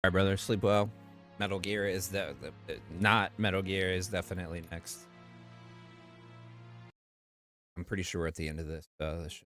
All right, brother. Sleep well. Metal Gear is not Metal Gear is definitely next. I'm pretty sure we're at the end of this show.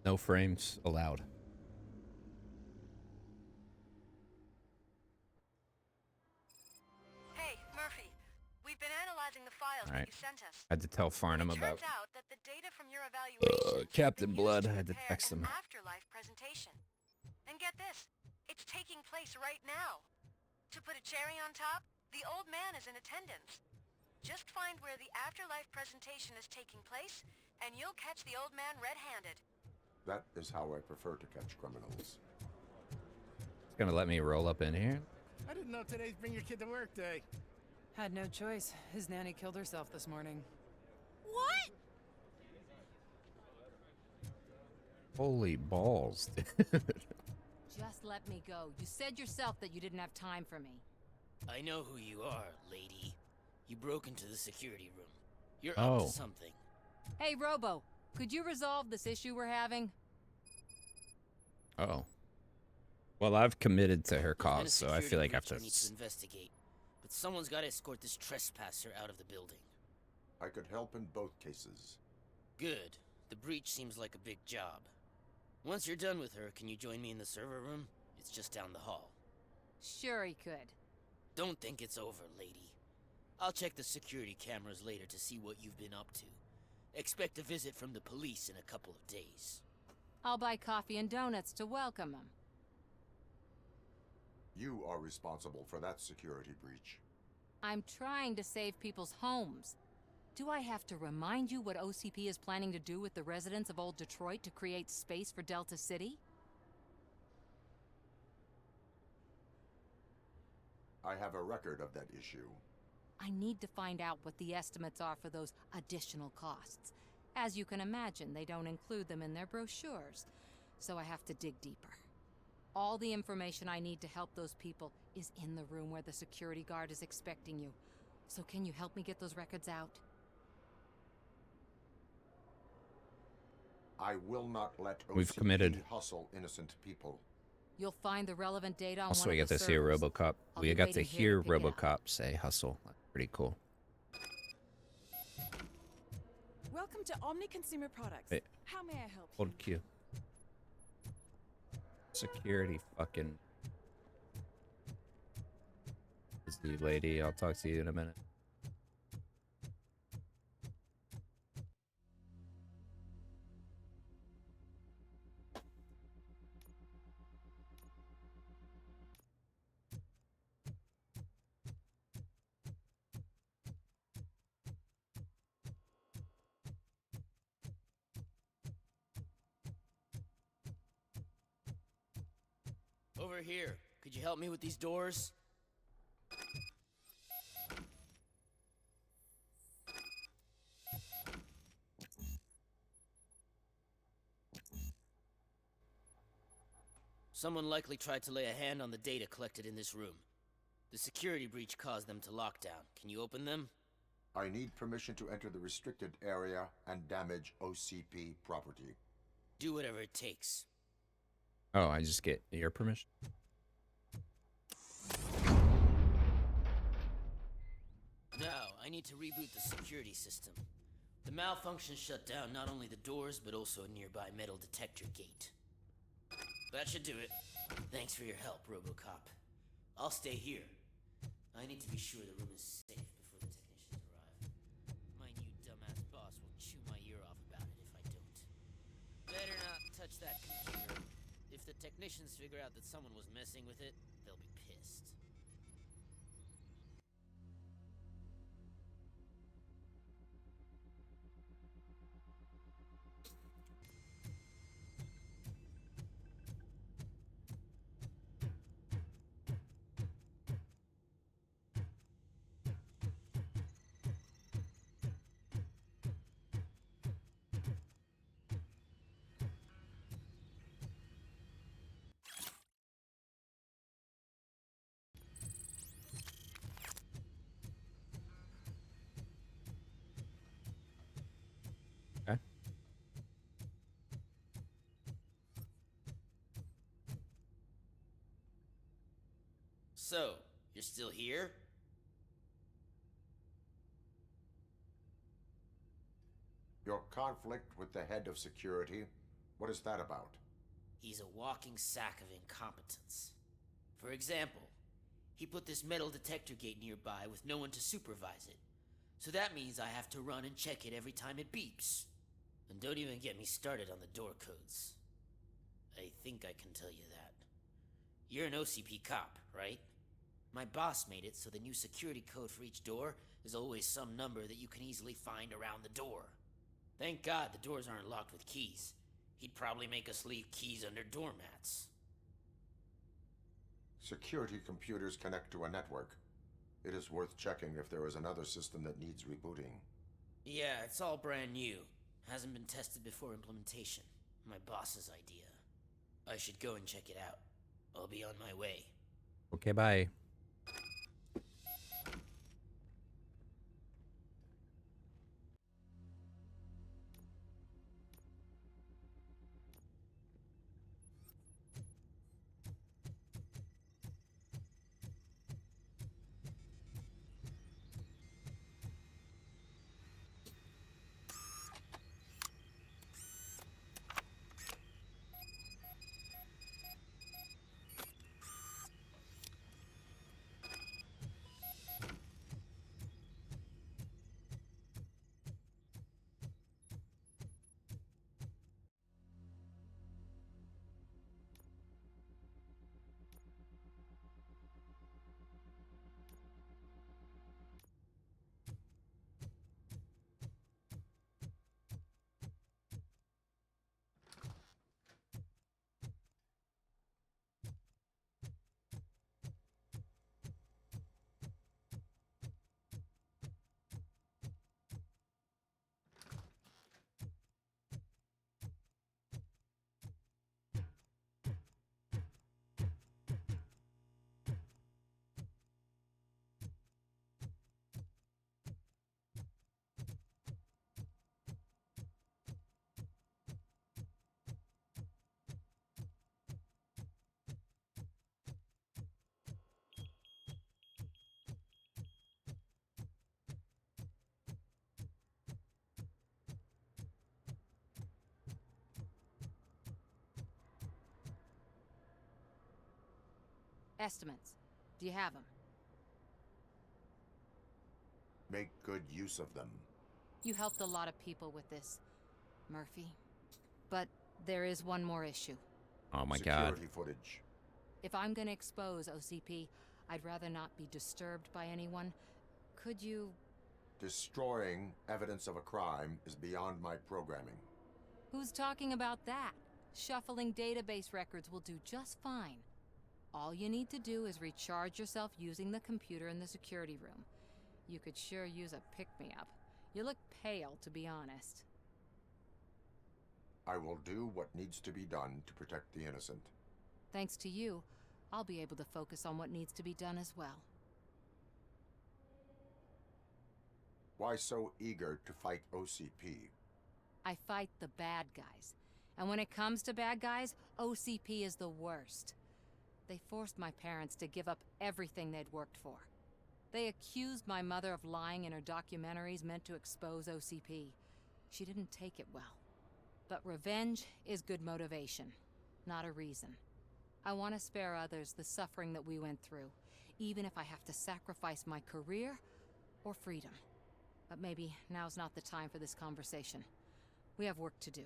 No frames allowed. Hey, Murphy. We've been analyzing the files All that right. you sent us. I had to tell Farnham It about turns out that the data from your evaluation Captain been Blood. used I to had to prepare text an him. afterlife presentation. And get this, it's taking place right now. To put a cherry on top, the old man is in attendance. Just find where the afterlife presentation is taking place, and you'll catch the old man red-handed. That is how I prefer to catch criminals. It's gonna let me roll up in here. I didn't know today's Bring Your Kid to Work day. Had no choice. His nanny killed herself this morning. What? Holy balls, dude. Just let me go. You said yourself that you didn't have time for me. I know who you are, lady. You broke into the security room. You're Oh. up to something. Hey, Robo, could you resolve this issue we're having? Oh. Well, I've committed to her There's been a cause, so I feel like I have security to. breach I need to investigate, but someone's got to escort this trespasser out of the building. I could help in both cases. Good. The breach seems like a big job. Once you're done with her, can you join me in the server room? It's just down the hall. Sure he could. Don't think it's over, lady. I'll check the security cameras later to see what you've been up to. Expect a visit from the police in a couple of days. I'll buy coffee and donuts to welcome him. You are responsible for that security breach. I'm trying to save people's homes. Do I have to remind you what OCP is planning to do with the residents of Old Detroit to create space for Delta City? I have a record of that issue. I need to find out what the estimates are for those additional costs. As you can imagine, they don't include them in their brochures, so I have to dig deeper. All the information I need to help those people is in the room where the security guard is expecting you. So can you help me get those records out? I will not let We've OCP committed. hustle innocent people. You'll find the relevant data on Also, one we of got the to hear servers. RoboCop. I'll We be got to waiting here hear to pick it up. RoboCop say "hustle." That's pretty cool. Welcome to Omni Consumer Products. Wait. How may I help you? Hold Q. Security fucking. Busy lady. I'll talk to you in a minute. Over here. Could you help me with these doors? Someone likely tried to lay a hand on the data collected in this room. The security breach caused them to lock down. Can you open them? I need permission to enter the restricted area and damage OCP property. Do whatever it takes. Oh, I just get your permission. Now, I need to reboot the security system. The malfunction shut down not only the doors, but also a nearby metal detector gate. That should do it. Thanks for your help, RoboCop. I'll stay here. I need to be sure the room is safe before the technicians arrive. My new dumbass boss will chew my ear off about it if I don't. Better not touch that computer. If the technicians figure out that someone was messing with it, they'll be pissed. So, you're still here? Your conflict with the head of security, what is that about? He's a walking sack of incompetence. For example, he put this metal detector gate nearby with no one to supervise it. So that means I have to run and check it every time it beeps. And don't even get me started on the door codes. I think I can tell you that. You're an OCP cop, right? My boss made it so the new security code for each door is always some number that you can easily find around the door. Thank God the doors aren't locked with keys. He'd probably make us leave keys under doormats. Security computers connect to a network. It is worth checking if there is another system that needs rebooting. Yeah, it's all brand new. Hasn't been tested before implementation. My boss's idea. I should go and check it out. I'll be on my way. Okay, bye. Estimates. Do you have them? Make good use of them. You helped a lot of people with this, Murphy. But there is one more issue. Oh my god. Security footage. If I'm gonna expose OCP, I'd rather not be disturbed by anyone. Could you... Destroying evidence of a crime is beyond my programming. Who's talking about that? Shuffling database records will do just fine. All you need to do is recharge yourself using the computer in the security room. You could sure use a pick-me-up. You look pale, to be honest. I will do what needs to be done to protect the innocent. Thanks to you, I'll be able to focus on what needs to be done as well. Why so eager to fight OCP? I fight the bad guys. And when it comes to bad guys, OCP is the worst. They forced my parents to give up everything they'd worked for. They accused my mother of lying in her documentaries meant to expose OCP. She didn't take it well. But revenge is good motivation, not a reason. I want to spare others the suffering that we went through, even if I have to sacrifice my career or freedom. But maybe now's not the time for this conversation. We have work to do.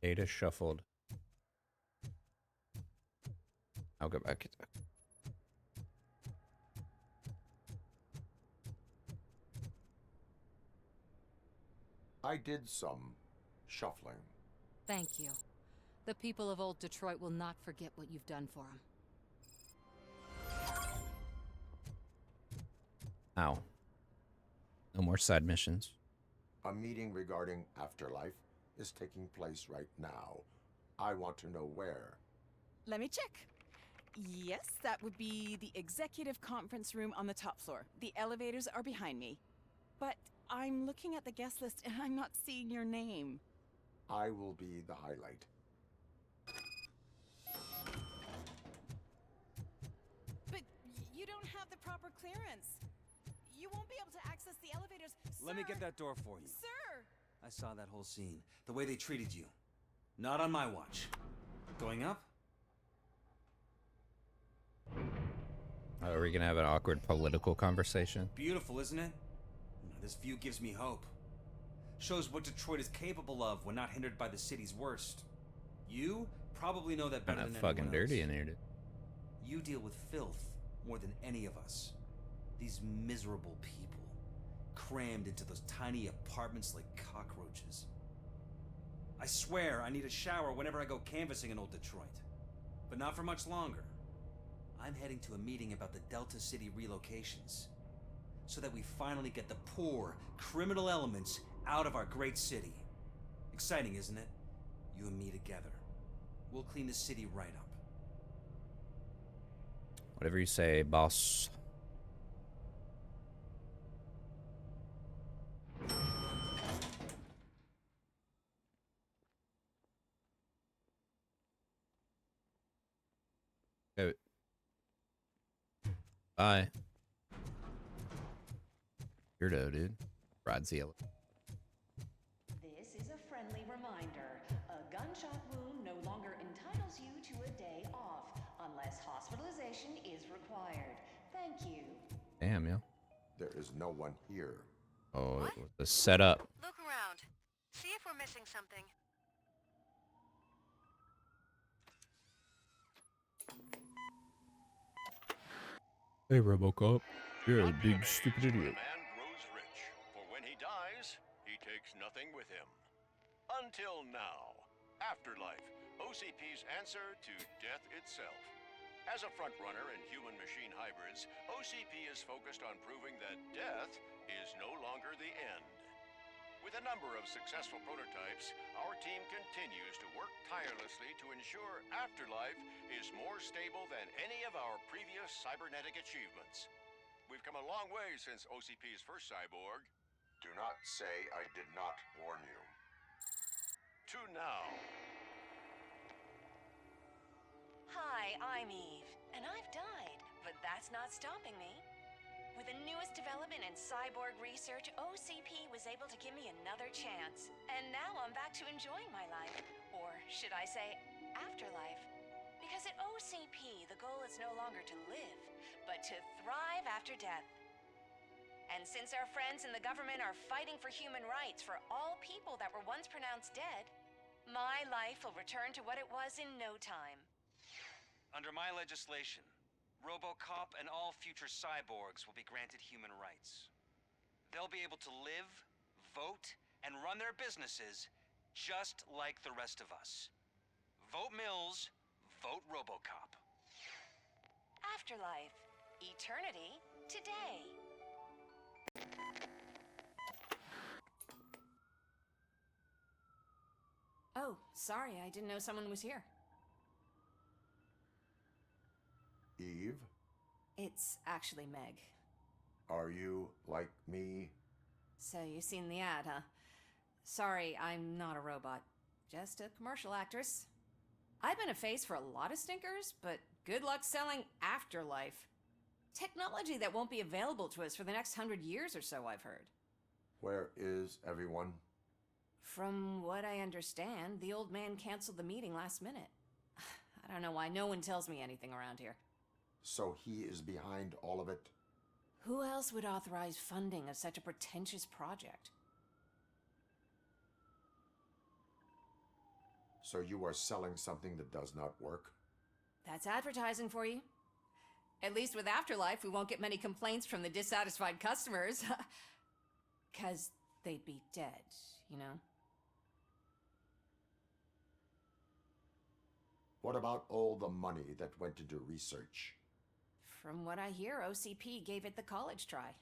Data shuffled. I'll go back. I did some shuffling. Thank you. The people of old Detroit will not forget what you've done for them. Ow. No more side missions. A meeting regarding afterlife is taking place right now. I want to know where. Let me check. Yes, that would be the executive conference room on the top floor. The elevators are behind me. But I'm looking at the guest list and I'm not seeing your name. I will be the highlight. But you don't have the proper clearance. You won't be able to access the elevators. Let me Sir! get that door for you. Sir! I saw that whole scene. The way they treated you. Not on my watch. Going up? Oh, are we gonna have an awkward political conversation? Beautiful, isn't it? This view gives me hope. Shows what Detroit is capable of when not hindered by the city's worst. You probably know that better Kinda than fucking anyone dirty else. in here, dude. You deal with filth more than any of us. These miserable people, crammed into those tiny apartments like cockroaches. I swear I need a shower whenever I go canvassing in old Detroit. But not for much longer. I'm heading to a meeting about the Delta City relocations, so that we finally get the poor, criminal elements out of our great city. Exciting, isn't it? You and me together. We'll clean the city right up. Whatever you say, boss. Go. Bye. Weirdo, dude. Rides the elevator. This is a friendly reminder. A gunshot wound no longer entitles you to a day off, unless hospitalization is required. Thank you. Damn, yo. There is no one here. Oh, What? the setup. Look around. See if we're missing something. Hey, RoboCop. You're a Not be big amazed stupid when idiot. a man grows rich, for when he dies, he takes nothing with him. Until now. Afterlife, OCP's answer to death itself. As a frontrunner in human-machine hybrids, OCP is focused on proving that death is no longer the end. With a number of successful prototypes, our team continues to work tirelessly to ensure Afterlife is more stable than any of our previous cybernetic achievements. We've come a long way since OCP's first cyborg. Do not say I did not warn you. To now. Hi, I'm Eve, and I've died, but that's not stopping me. With the newest development in cyborg research, OCP was able to give me another chance. And now I'm back to enjoying my life. Or should I say, afterlife. Because at OCP, the goal is no longer to live, but to thrive after death. And since our friends in the government are fighting for human rights for all people that were once pronounced dead, my life will return to what it was in no time. Under my legislation, RoboCop and all future cyborgs will be granted human rights. They'll be able to live, vote, and run their businesses just like the rest of us. Vote Mills, vote RoboCop. Afterlife. Eternity today. Oh, sorry, I didn't know someone was here. Eve, It's actually Meg. are you like me? So you seen the ad, huh? Sorry, I'm not a robot. Just a commercial actress. I've been a face for a lot of stinkers, but good luck selling Afterlife. Technology that won't be available to us for the next 100 years or so, I've heard. Where is everyone? From what I understand, the old man canceled the meeting last minute. I don't know why no one tells me anything around here. So he is behind all of it? Who else would authorize funding of such a pretentious project? So you are selling something that does not work? That's advertising for you. At least with Afterlife, we won't get many complaints from the dissatisfied customers. 'Cause they'd be dead, you know? What about all the money that went into research? From what I hear, OCP gave it the college try.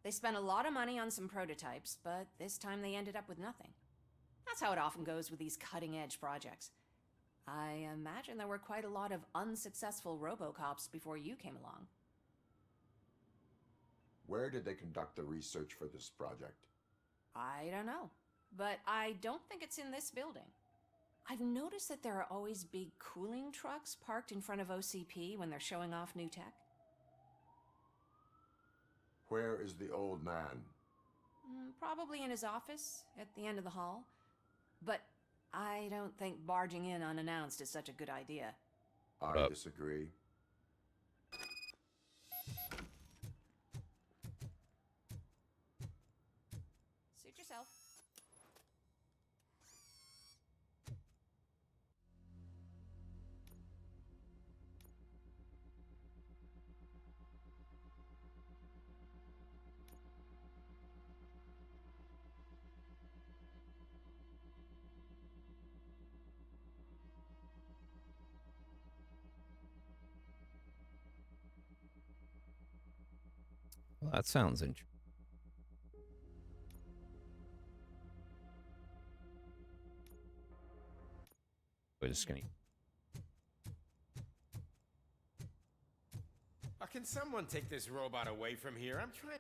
They spent a lot of money on some prototypes, but this time they ended up with nothing. That's how it often goes with these cutting-edge projects. I imagine there were quite a lot of unsuccessful RoboCops before you came along. Where did they conduct the research for this project? I don't know, but I don't think it's in this building. I've noticed that there are always big cooling trucks parked in front of OCP when they're showing off new tech. Where is the old man? Probably in his office, at the end of the hall. But I don't think barging in unannounced is such a good idea. I disagree. Suit yourself. Well, that sounds interesting. We're just gonna. Can someone take this robot away from here? I'm trying.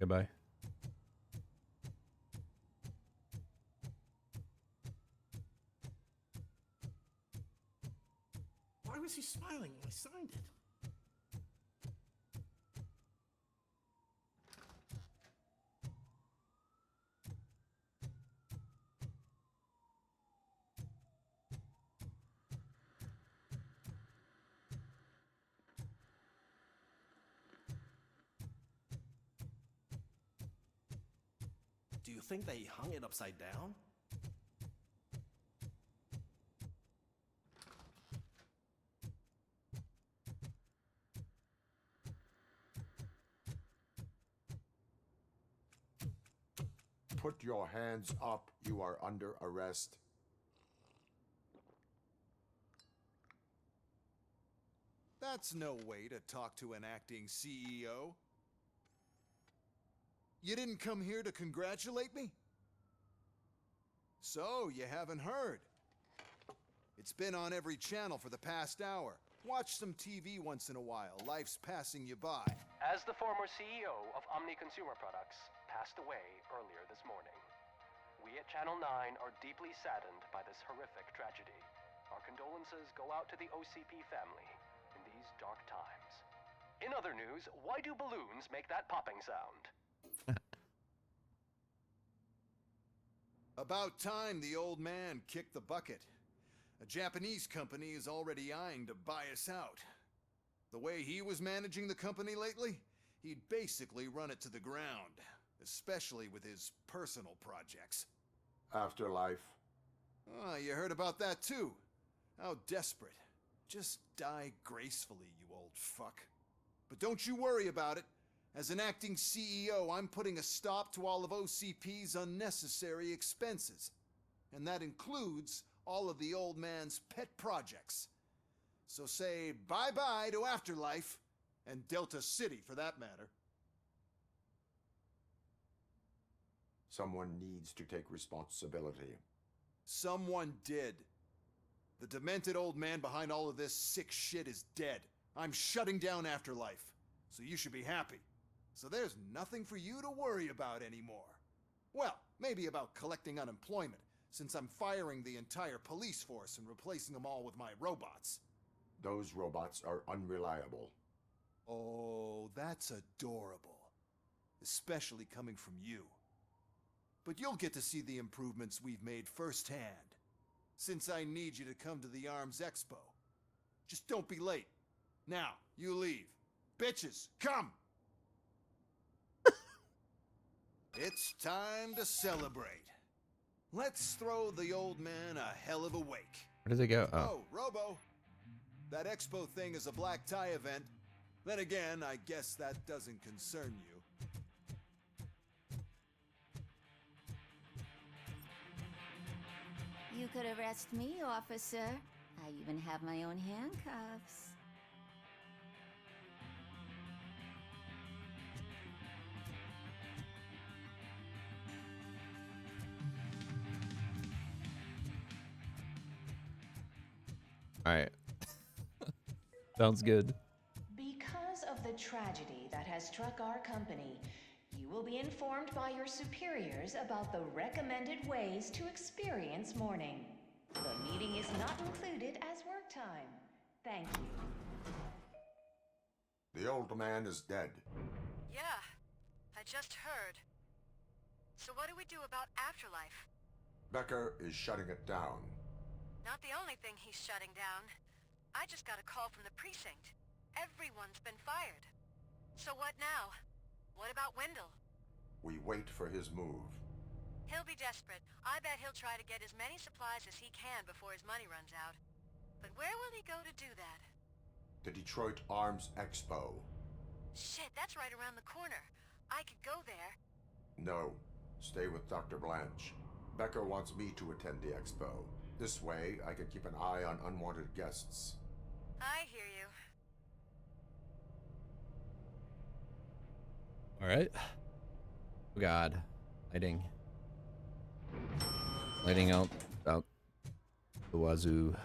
Goodbye. Why was he smiling when I signed it? Do you think they hung it upside down? Put your hands up. You are under arrest. That's no way to talk to an acting CEO. You didn't come here to congratulate me? So, you haven't heard. It's been on every channel for the past hour. Watch some TV once in a while. Life's passing you by. As the former CEO of Omni Consumer Products passed away earlier this morning, we at Channel 9 are deeply saddened by this horrific tragedy. Our condolences go out to the OCP family in these dark times. In other news, why do balloons make that popping sound? About time the old man kicked the bucket. A Japanese company is already eyeing to buy us out. The way he was managing the company lately, he'd basically run it to the ground, especially with his personal projects. Afterlife. Oh, you heard about that too. How desperate. Just die gracefully, you old fuck. But don't you worry about it. As an acting CEO, I'm putting a stop to all of OCP's unnecessary expenses. And that includes all of the old man's pet projects. So say bye-bye to Afterlife, and Delta City for that matter. Someone needs to take responsibility. Someone did. The demented old man behind all of this sick shit is dead. I'm shutting down Afterlife, so you should be happy. So there's nothing for you to worry about anymore. Well, maybe about collecting unemployment, since I'm firing the entire police force and replacing them all with my robots. Those robots are unreliable. Oh, that's adorable. Especially coming from you. But you'll get to see the improvements we've made firsthand, since I need you to come to the ARMS Expo. Just don't be late. Now, you leave. Bitches, come! It's time to celebrate. Let's throw the old man a hell of a wake. Where does it go? Oh, Robo. That expo thing is a black tie event. Then again, I guess that doesn't concern you. could arrest me, officer. I even have my own handcuffs. All right. Sounds good. Because of the tragedy that has struck our company, you will be informed by your superiors about the recommended ways to experience mourning. The meeting is not included as work time. Thank you. The old man is dead. Yeah, I just heard. So what do we do about afterlife? Becker is shutting it down. Not the only thing he's shutting down. I just got a call from the precinct. Everyone's been fired. So what now? What about Wendell? We wait for his move. He'll be desperate. I bet he'll try to get as many supplies as he can before his money runs out. But where will he go to do that? The Detroit Arms Expo. Shit, that's right around the corner. I could go there. No, stay with Dr. Blanche. Becker wants me to attend the expo. This way, I can keep an eye on unwanted guests. I hear you. All right. Oh God, lighting out the wazoo.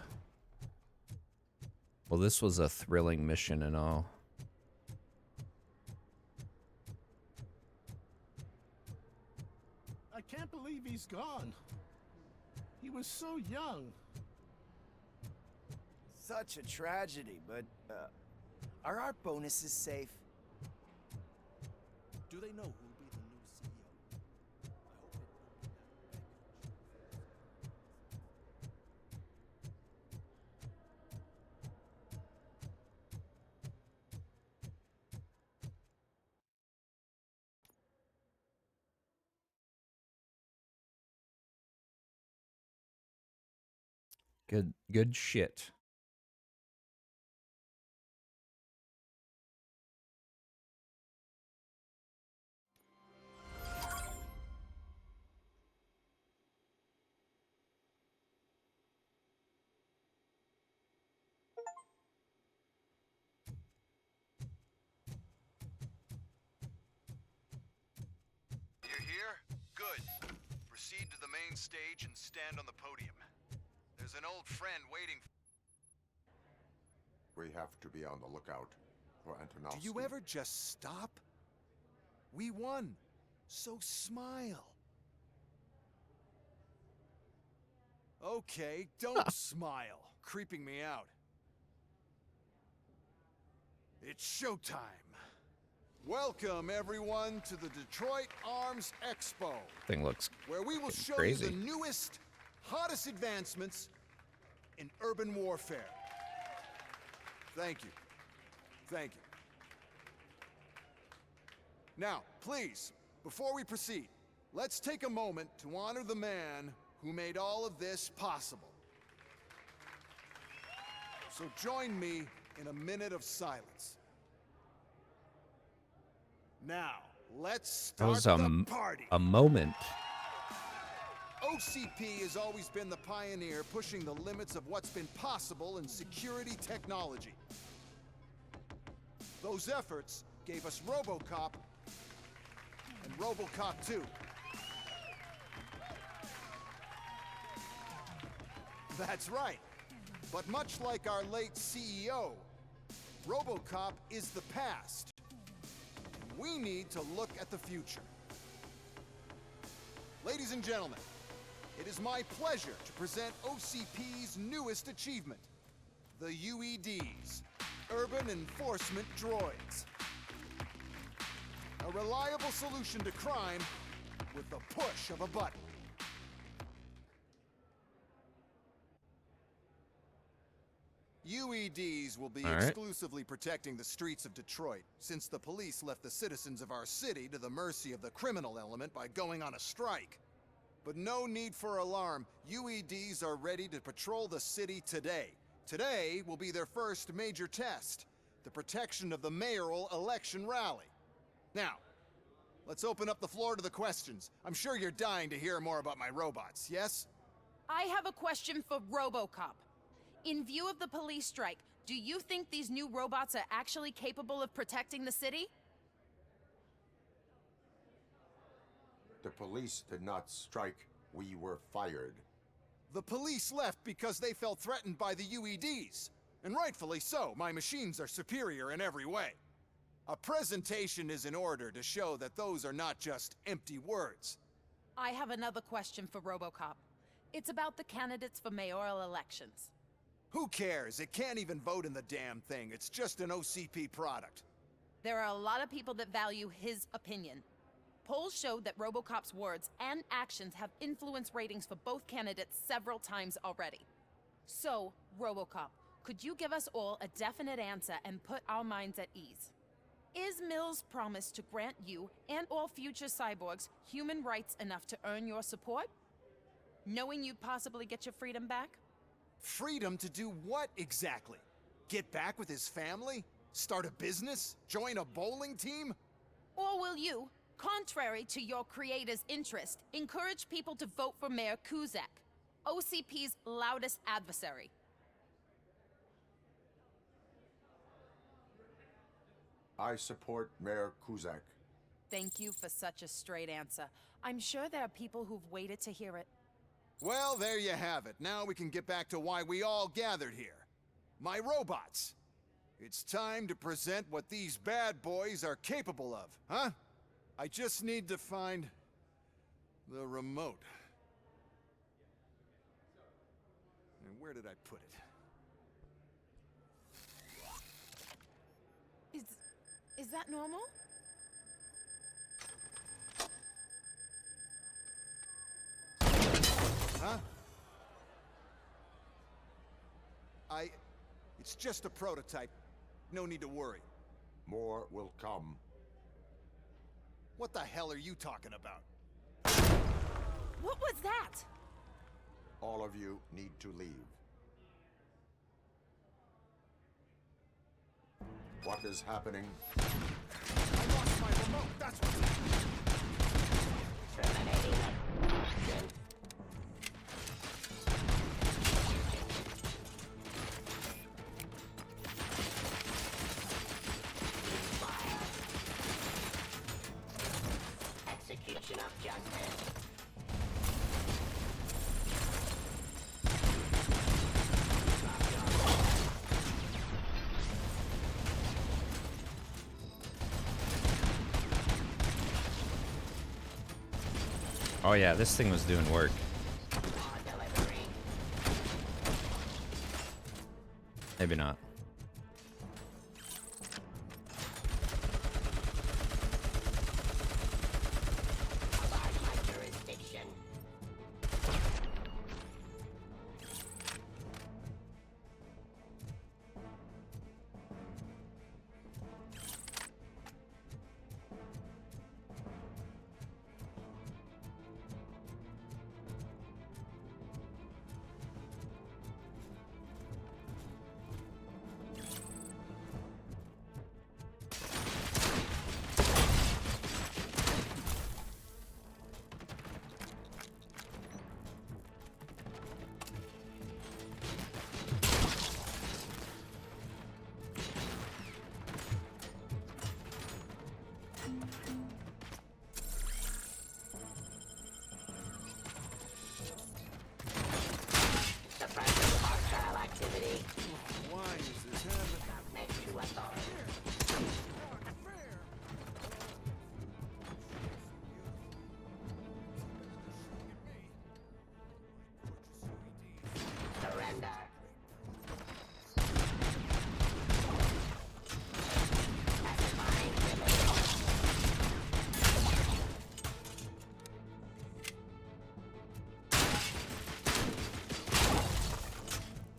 Well, this was a thrilling mission and all. I can't believe he's gone. He was so young. Such a tragedy, but are our bonuses safe? Do they know who'll be the new CEO? I hope it won't be that Good shit. You're here? Good. Proceed to the main stage and stand on the podium. There's an old friend waiting. We have to be on the lookout for Antonovsky. Do you ever just stop? We won. So smile. Okay, don't smile. Creeping me out. It's showtime. Welcome, everyone, to the Detroit Arms Expo. Thing looks where we will show crazy. you the newest, hottest advancements in urban warfare. Thank you. Thank you. Now, please, before we proceed, let's take a moment to honor the man who made all of this possible. So join me in a minute of silence. Now, let's That was start the party. a moment. OCP has always been the pioneer pushing the limits of what's been possible in security technology. Those efforts gave us RoboCop and RoboCop 2. That's right. But much like our late CEO, RoboCop is the past. We need to look at the future. Ladies and gentlemen, it is my pleasure to present OCP's newest achievement, the UEDs, Urban Enforcement Droids. A reliable solution to crime with the push of a button. UEDs will be exclusively protecting the streets of Detroit, since the police left the citizens of our city to the mercy of the criminal element by going on a strike. But no need for alarm. UEDs are ready to patrol the city today. Today will be their first major test, the protection of the mayoral election rally. Now, let's open up the floor to the questions. I'm sure you're dying to hear more about my robots, yes? I have a question for RoboCop. In view of the police strike, do you think these new robots are actually capable of protecting the city? The police did not strike. We were fired. The police left because they felt threatened by the UEDs. And rightfully so, my machines are superior in every way. A presentation is in order to show that those are not just empty words. I have another question for RoboCop. It's about the candidates for mayoral elections. Who cares? It can't even vote in the damn thing. It's just an OCP product. There are a lot of people that value his opinion. Polls showed that RoboCop's words and actions have influenced ratings for both candidates several times already. So, RoboCop, could you give us all a definite answer and put our minds at ease? Is Mills' promise to grant you and all future cyborgs human rights enough to earn your support? Knowing you'd possibly get your freedom back? Freedom to do what exactly? Get back with his family? Start a business? Join a bowling team? Or will you, contrary to your creator's interest, encourage people to vote for Mayor Kuzak, OCP's loudest adversary? I support Mayor Kuzak. Thank you for such a straight answer. I'm sure there are people who've waited to hear it. Well, there you have it. Now we can get back to why we all gathered here. My robots. It's time to present what these bad boys are capable of, huh? I just need to find the remote. And where did I put it? Is that normal? Huh? It's just a prototype. No need to worry. More will come. What the hell are you talking about? What was that? All of you need to leave. What is happening? I lost my remote, that's what's happening. Execution of justice. Oh yeah, this thing was doing work. Maybe not.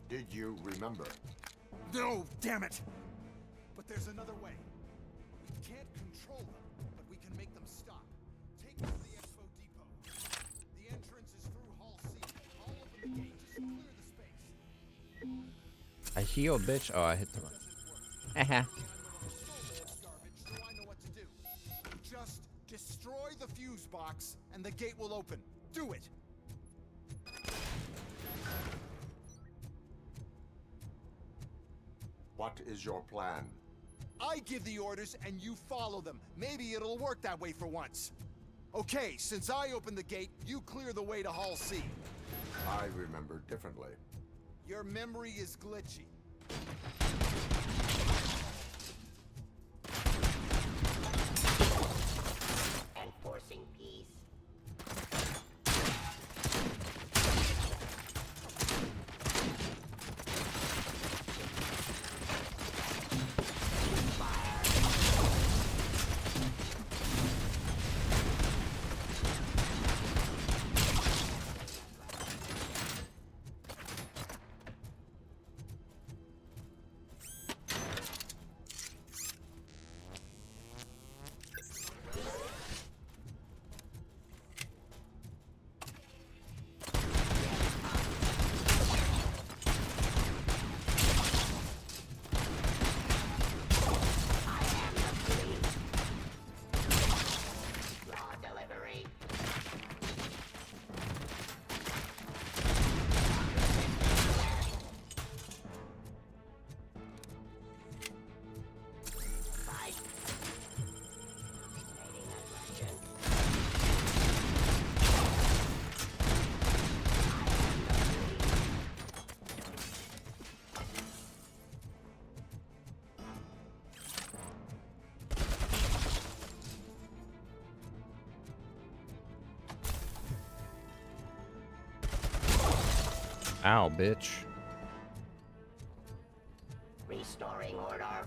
Did you remember? No, damn it! But there's another way. We can't control them, but we can make them stop. Take them to the Expo Depot. The entrance is through Hall C. I'll open the gate. Just clear the space. I healed, bitch. Oh, I hit the wrong. Haha. So I know what to do. Just destroy the fuse box, and the gate will open. Do it! What is your plan? I give the orders and you follow them. Maybe it'll work that way for once. Okay, since I opened the gate, you clear the way to Hall C. I remember differently. Your memory is glitchy. Enforcing peace. Ow, bitch. Restoring order. Out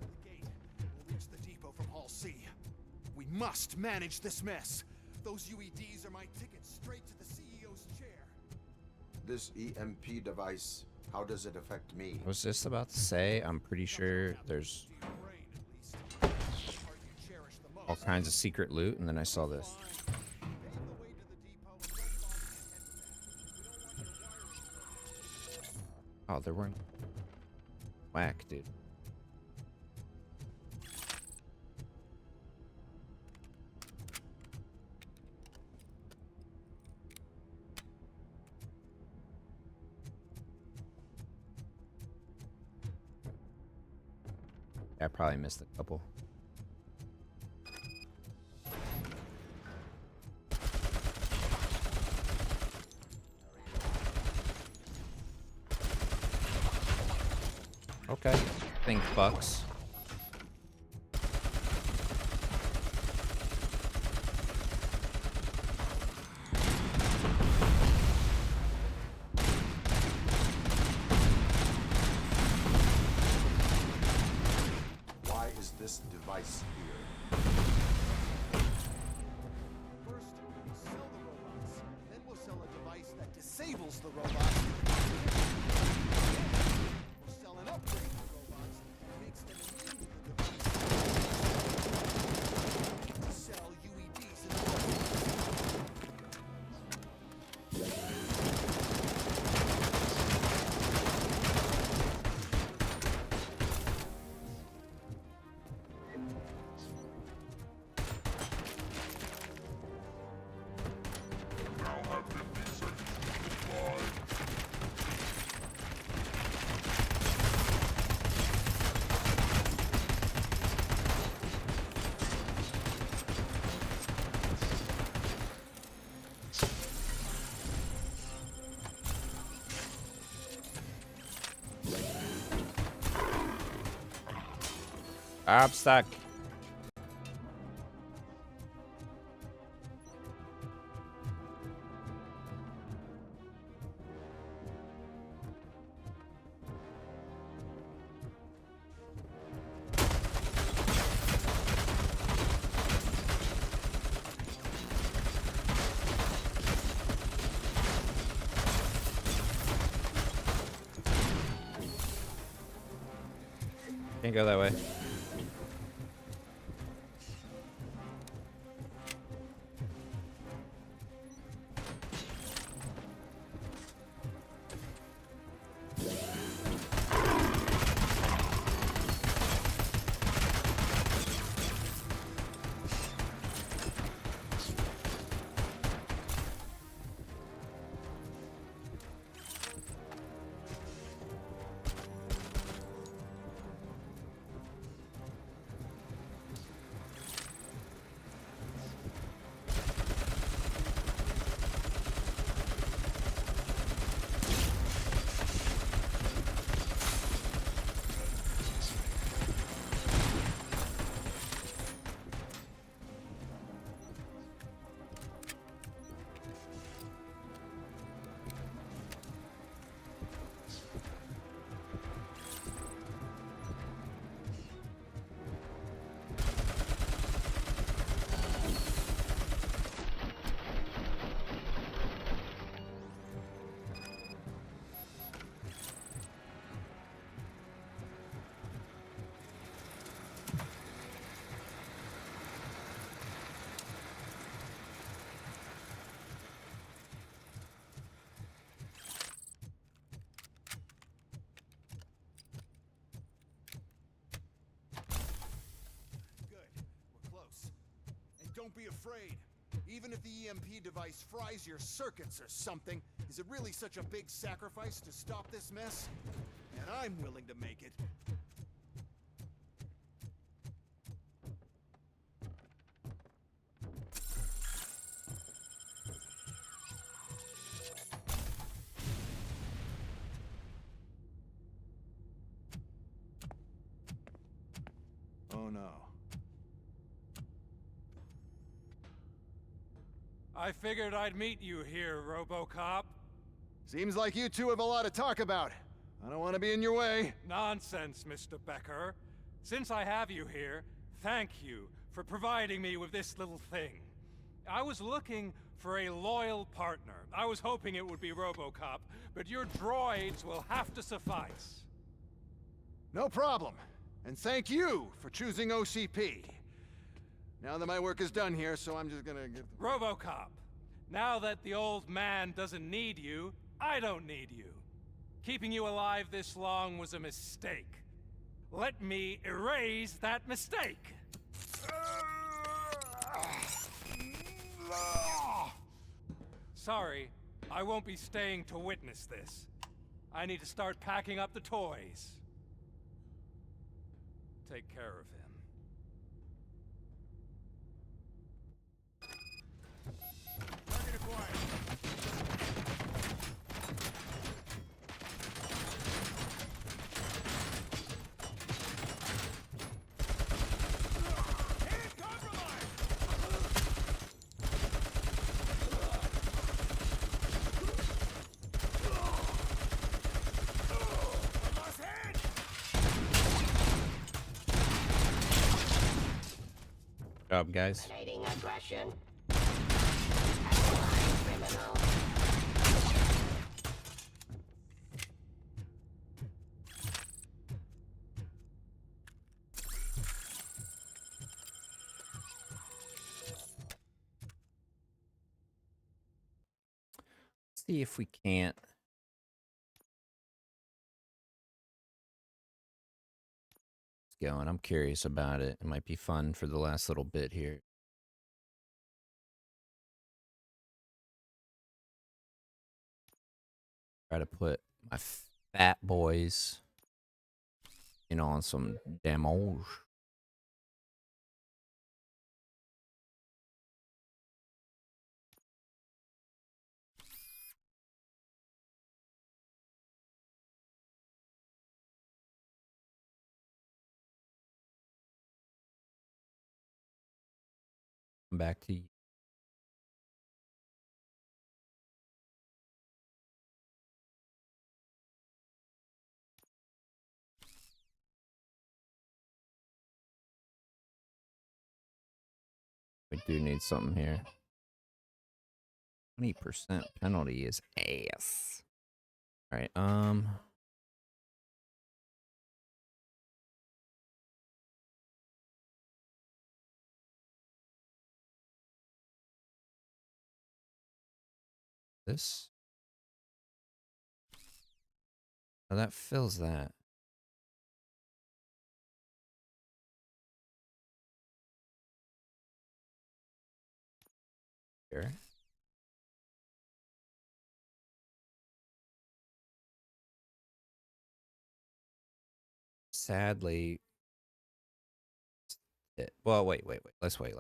of the gate. We'll reach the depot from Hall C. We must manage this mess. Those UEDs are my ticket straight to the CEO's chair. This EMP device, how does it affect me? I was just about to say, I'm pretty sure there's all kinds of secret loot, and then I saw this. Oh, there weren't. Whack, dude. I probably missed a couple. Okay. Think fucks. Why is this device here? First, we'll sell the robots. Then we'll sell a device that disables the robots. We'll sell an upgrade to robots that makes them immune to the device. To sell UEDs in the market. I'm stuck. Can't go that way. don't be afraid. Even if the EMP device fries your circuits or something, is it really such a big sacrifice to stop this mess? And I'm willing to make it. Oh no. I figured I'd meet you here, RoboCop. Seems like you two have a lot to talk about. I don't want to be in your way. Nonsense, Mr. Becker. Since I have you here, thank you for providing me with this little thing. I was looking for a loyal partner. I was hoping it would be RoboCop, but your droids will have to suffice. No problem. And thank you for choosing OCP. Now that my work is done here, so I'm just gonna get... RoboCop, now that the old man doesn't need you, I don't need you. Keeping you alive this long was a mistake. Let me erase that mistake! Sorry, I won't be staying to witness this. I need to start packing up the toys. Take care of him. Target acquired. Good job, guys. Eliminating aggression. Applying criminal. See if we can't. It's going. I'm curious about it. It might be fun for the last little bit here. Try to put my fat boys, you know, on some demos. Back to you. We do need something here. 20% penalty is ass. All right, this. Oh, that fills that. Here. Sadly, well, wait. Let's wait.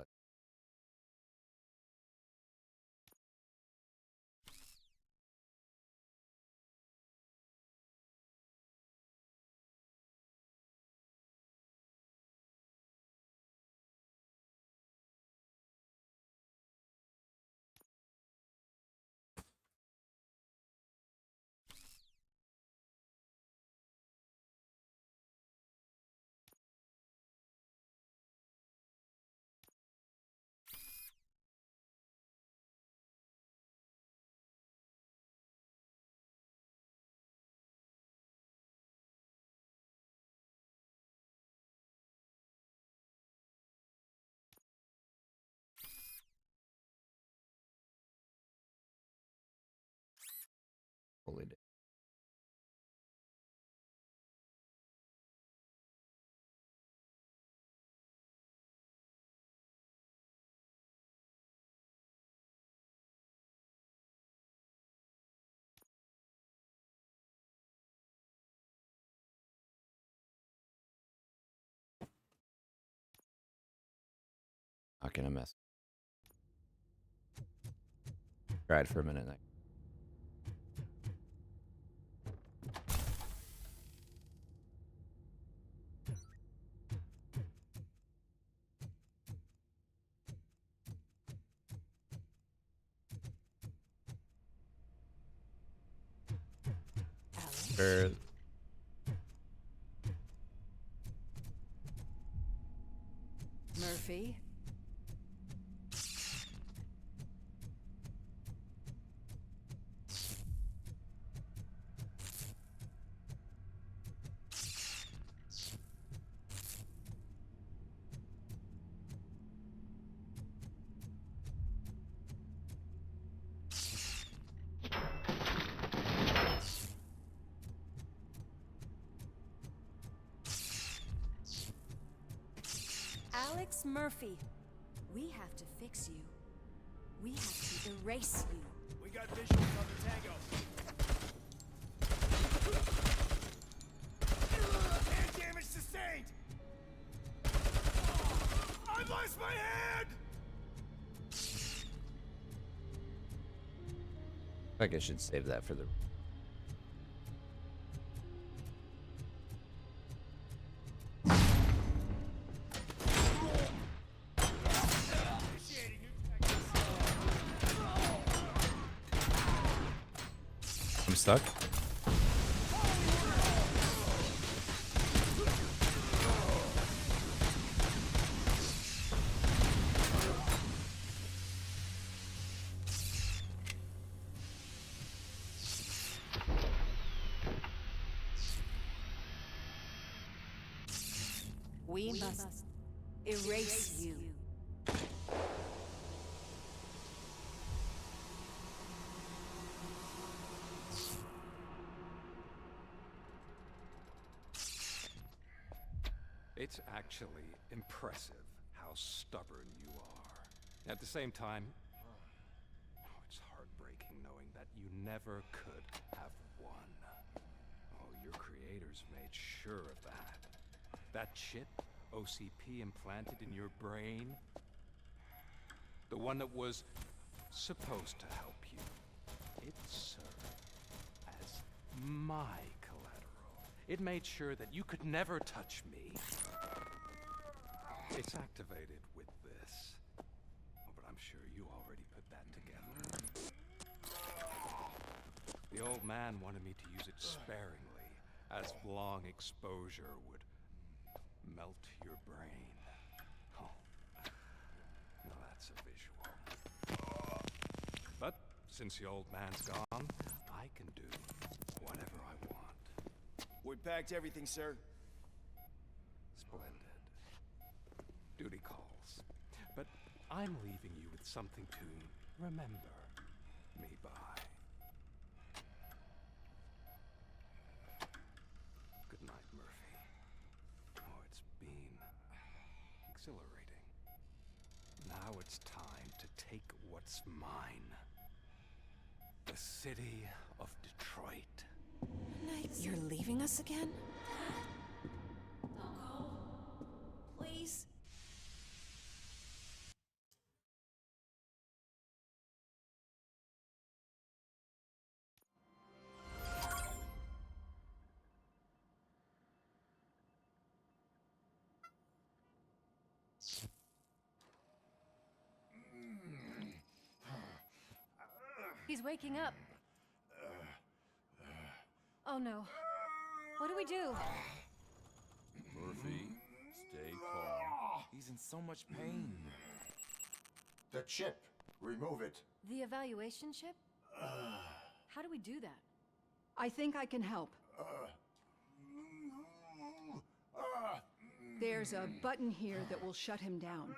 Fucking a mess. Tried for a minute. Sure. Murphy? Alex Murphy, we have to fix you. We have to erase you. We got visuals on the Tango. Hand damage sustained! I've lost my hand! I think I should save that for the. I'm stuck. We must erase you. It's actually impressive how stubborn you are. At the same time, it's heartbreaking knowing that you never could have won. Oh, your creators made sure of that. That chip OCP implanted in your brain, the one that was supposed to help you, it served as my collateral. It made sure that you could never touch me. It's activated with this. Oh, but I'm sure you already put that together. The old man wanted me to use it sparingly, as long exposure would melt your brain. Oh, now that's a visual. But since the old man's gone, I can do whatever I want. We packed everything, sir. Splendid. Duty calls. But I'm leaving you with something to remember me by. Good night, Murphy. Oh, it's been exhilarating. Now it's time to take what's mine. The city of Detroit. You're leaving us again? Don't go. Please. He's waking up. Oh no. What do we do? Murphy, stay calm. He's in so much pain. The chip. Remove it. The evaluation chip? How do we do that? I think I can help. There's a button here that will shut him down.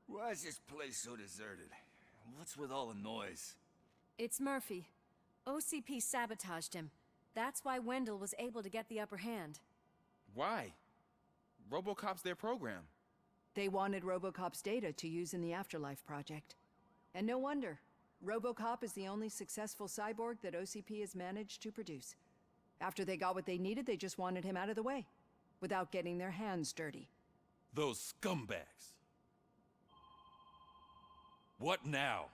Why is this place so deserted? What's with all the noise? It's Murphy. OCP sabotaged him. That's why Wendell was able to get the upper hand. Why? RoboCop's their program. They wanted RoboCop's data to use in the Afterlife project. And no wonder. RoboCop is the only successful cyborg that OCP has managed to produce. After they got what they needed, they just wanted him out of the way, without getting their hands dirty. Those scumbags. What now?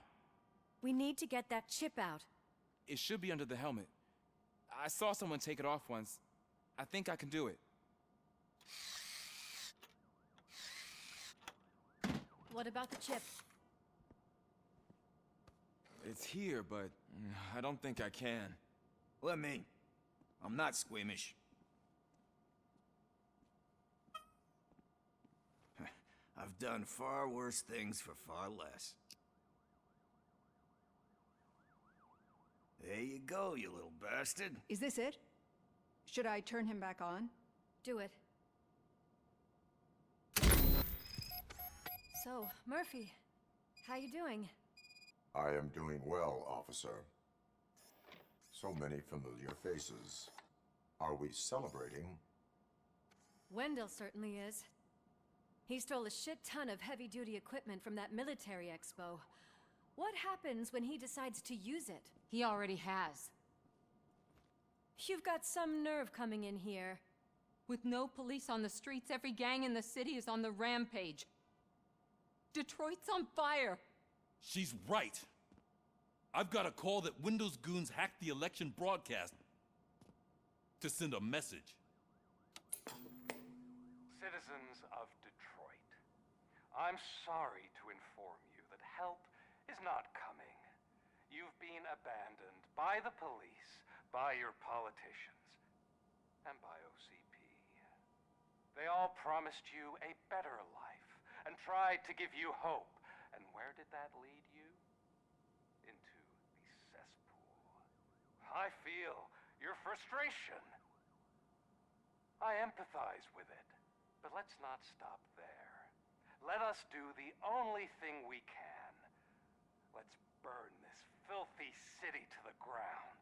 We need to get that chip out. It should be under the helmet. I saw someone take it off once. I think I can do it. What about the chip? It's here, but I don't think I can. Let me. I'm not squeamish. I've done far worse things for far less. There you go, you little bastard. Is this it? Should I turn him back on? Do it. So, Murphy, how you doing? I am doing well, officer. So many familiar faces. Are we celebrating? Wendell certainly is. He stole a shit ton of heavy-duty equipment from that military expo. What happens when he decides to use it? He already has. You've got some nerve coming in here. With no police on the streets, every gang in the city is on the rampage. Detroit's on fire. She's right. I've got a call that Windows goons hacked the election broadcast to send a message. Citizens of Detroit, I'm sorry to inform you that help is not coming. You've been abandoned by the police, by your politicians, and by OCP. They all promised you a better life and tried to give you hope. And where did that lead you? Into the cesspool. I feel your frustration. I empathize with it. But let's not stop there. Let us do the only thing we can. Let's burn this filthy city to the ground.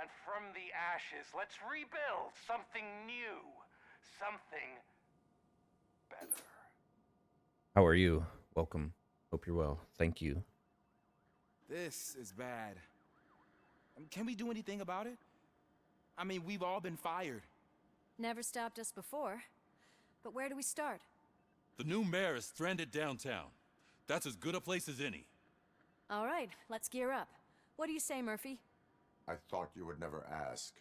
And from the ashes, let's rebuild something new. Something better. How are you? Welcome. Hope you're well. Thank you. This is bad. Can we do anything about it? I mean, we've all been fired. Never stopped us before. But where do we start? The new mayor is stranded downtown. That's as good a place as any. All right, let's gear up. What do you say, Murphy? I thought you would never ask.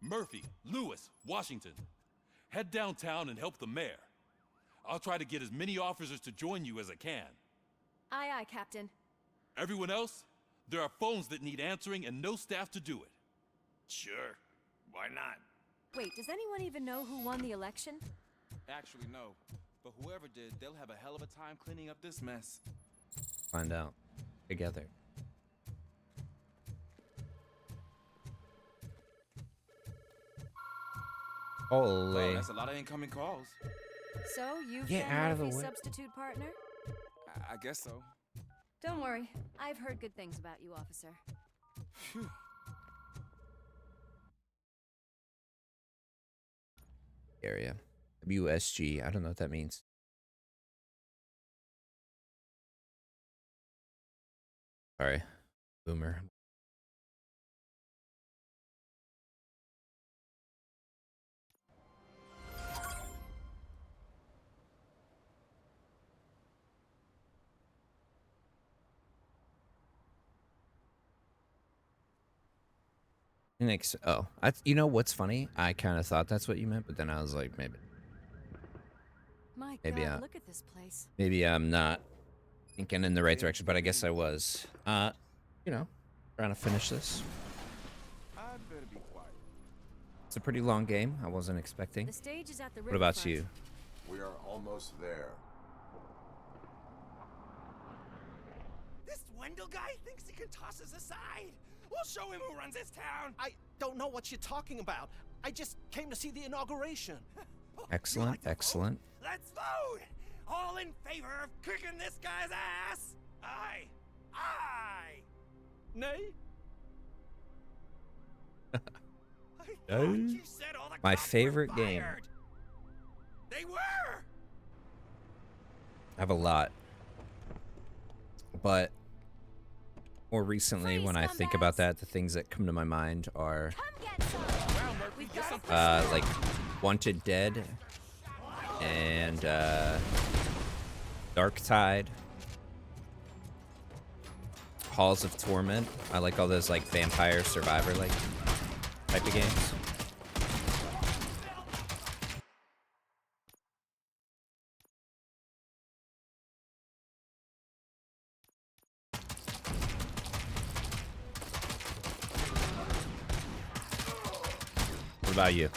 Murphy, Lewis, Washington. Head downtown and help the mayor. I'll try to get as many officers to join you as I can. Aye, aye, Captain. Everyone else? There are phones that need answering and no staff to do it. Sure. Why not? Wait, does anyone even know who won the election? Actually, no. But whoever did, they'll have a hell of a time cleaning up this mess. Find out together. Holy. Oh, that's a lot of incoming calls. So, you've Get been out of the Murphy's way. substitute partner? I guess so. Don't worry. I've heard good things about you, officer. Phew. Area. WSG. I don't know what that means. Sorry. Boomer. Phoenix. Oh, you know what's funny? I kind of thought that's what you meant, but then I was like, maybe My Maybe God, I- look at this place. maybe I'm not thinking in the right direction, but I guess I was. You know, trying to finish this. I'd better be quiet. It's a pretty long game. I wasn't expecting. The stage is at the What about riverfront. you? We are almost there. This Wendell guy thinks he can toss us aside. We'll show him who runs this town. I don't know what you're talking about. I just came to see the inauguration. Excellent, excellent. Let's vote! All in favor of kicking this guy's ass? Aye. Aye. Nay? I thought you said all the My cops were favorite game. fired. They were! I have a lot. But more recently, when I think about that, the things that come to my mind are like Wanted Dead and Dark Tide, Halls of Torment. I like all those like vampire survivor like type of games. What about you?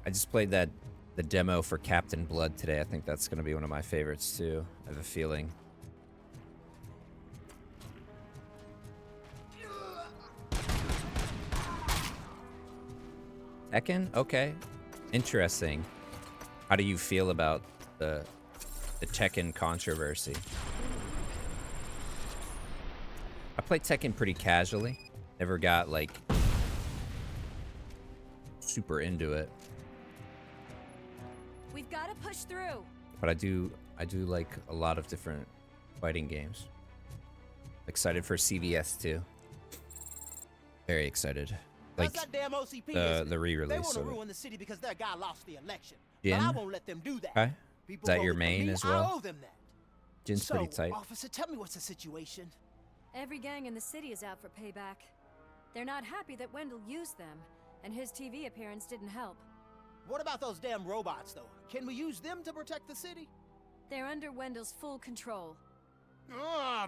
I just played the demo for Captain Blood today. I think that's going to be one of my favorites too. I have a feeling. Tekken? Okay. Interesting. How do you feel about the Tekken controversy? I played Tekken pretty casually. Never got like super into it. We've got to push through. But I do like a lot of different fighting games. Excited for CVS too. Very excited. Like How's that damn OCP the re-release They want to of it. ruin the city because their guy lost the election. Jin? But I won't let them do that. Okay. People Is that your voted for main me, as I well? owe them that. Jin's So, pretty tight. officer, tell me what's the situation. Every gang in the city is out for payback. They're not happy that Wendell used them, and his TV appearance didn't help. What about those damn robots, though? Can we use them to protect the city? They're under Wendell's full control.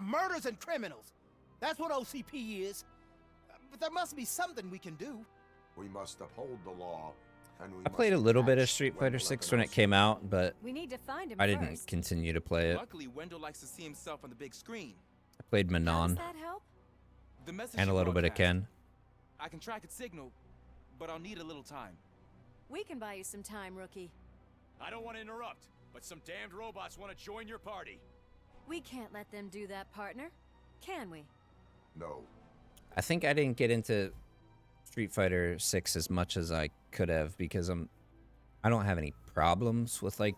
Murders and criminals. That's what OCP is. But there must be something we can do. We must uphold the law, and we I played a must little bit of act Street when Fighter 6 when it came out, but We need to find him I didn't first. continue to play it. Luckily, Wendell likes to see himself on the big screen. I played Manon Does that help? The message and a you little bit of broadcast, Ken. I can track its signal, but I'll need a little time. We can buy you some time, rookie. I don't want to interrupt, but some damned robots want to join your party. We can't let them do that, partner. Can we? No. I think I didn't get into Street Fighter 6 as much as I could have because I don't have any problems with like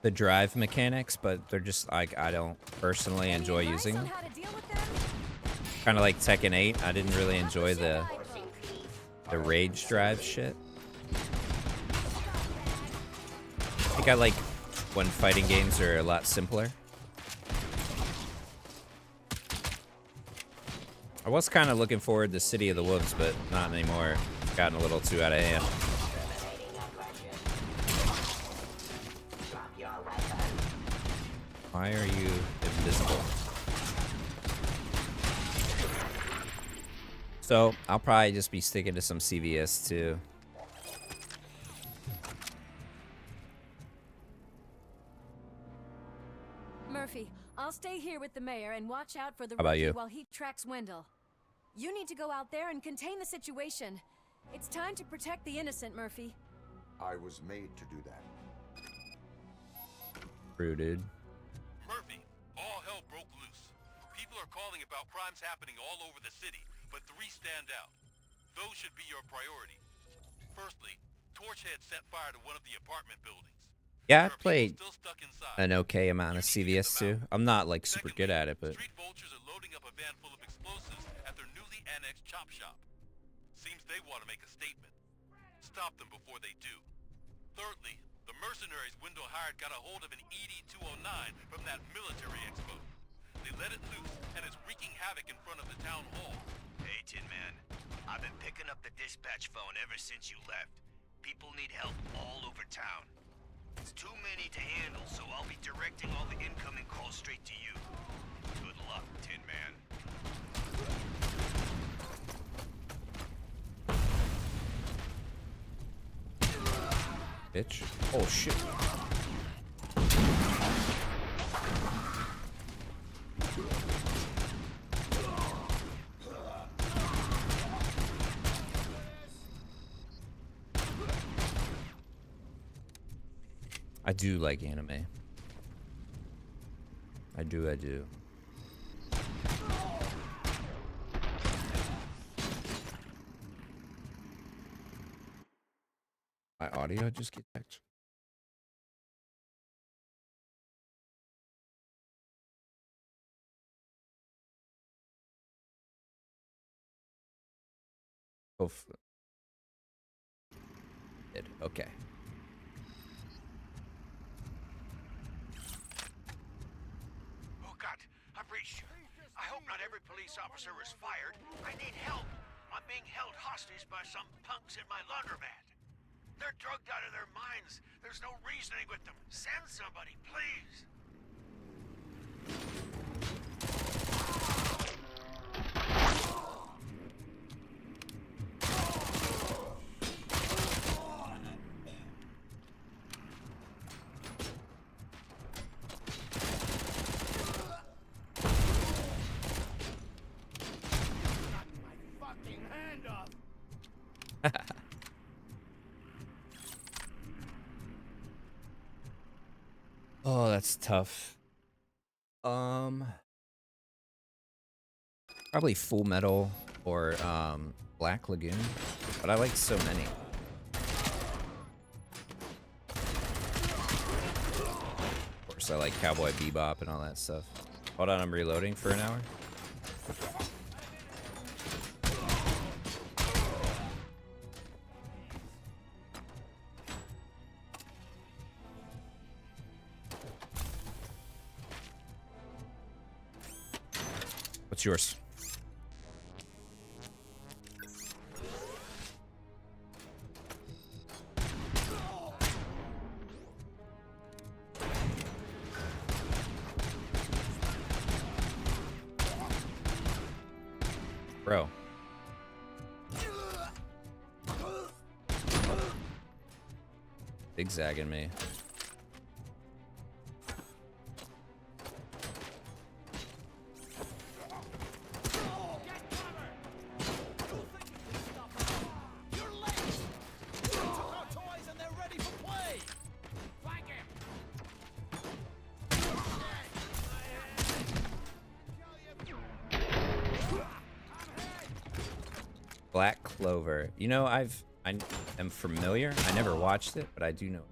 the drive mechanics, but they're just like I don't personally enjoy using them. Kind of like Tekken 8, I didn't really enjoy the rage drive shit. I think I like when fighting games are a lot simpler. I was kind of looking forward to City of the Wolves, but not anymore. It's gotten a little too out of hand. Why are you invisible? So, I'll probably just be sticking to some CVS too. Murphy, I'll stay here with the mayor and watch out for the How about rookie you? while he tracks Wendell. You need to go out there and contain the situation. It's time to protect the innocent, Murphy. I was made to do that. True, dude. Murphy, all hell broke loose. People are calling about crimes happening all over the city, but 3 stand out. Those should be your priority. Firstly, Torchhead set fire to one of the apartment buildings. Yeah, I played an okay amount of CVS too. I'm not like super good at it, but Street vultures are loading up a van full of explosives at their newly annexed chop shop. Seems they want to make a statement. Stop them before they do. Thirdly, the mercenaries Wendell hired got a hold of an ED-209 from that military expo. They let it loose, and it's wreaking havoc in front of the town hall. Hey, Tin Man. I've been picking up the dispatch phone ever since you left. People need help all over town. It's too many to handle, so I'll be directing all the incoming calls straight to you. Good luck, Tin Man. bitch. Oh shit. I do like anime. I do. My audio just get back. Oh, okay. Oh God, I've reached you. I hope not every police officer is fired. I need help. I'm being held hostage by some punks in my laundromat. They're drugged out of their minds. There's no reasoning with them. Send somebody, please. Oh, that's tough. Probably Full Metal or Black Lagoon, but I like so many. Of course, I like Cowboy Bebop and all that stuff. Hold on, I'm reloading for an hour. What's yours? Bro. Zigzagging me. Black Clover. You know, I am familiar. I never watched it, but I do know.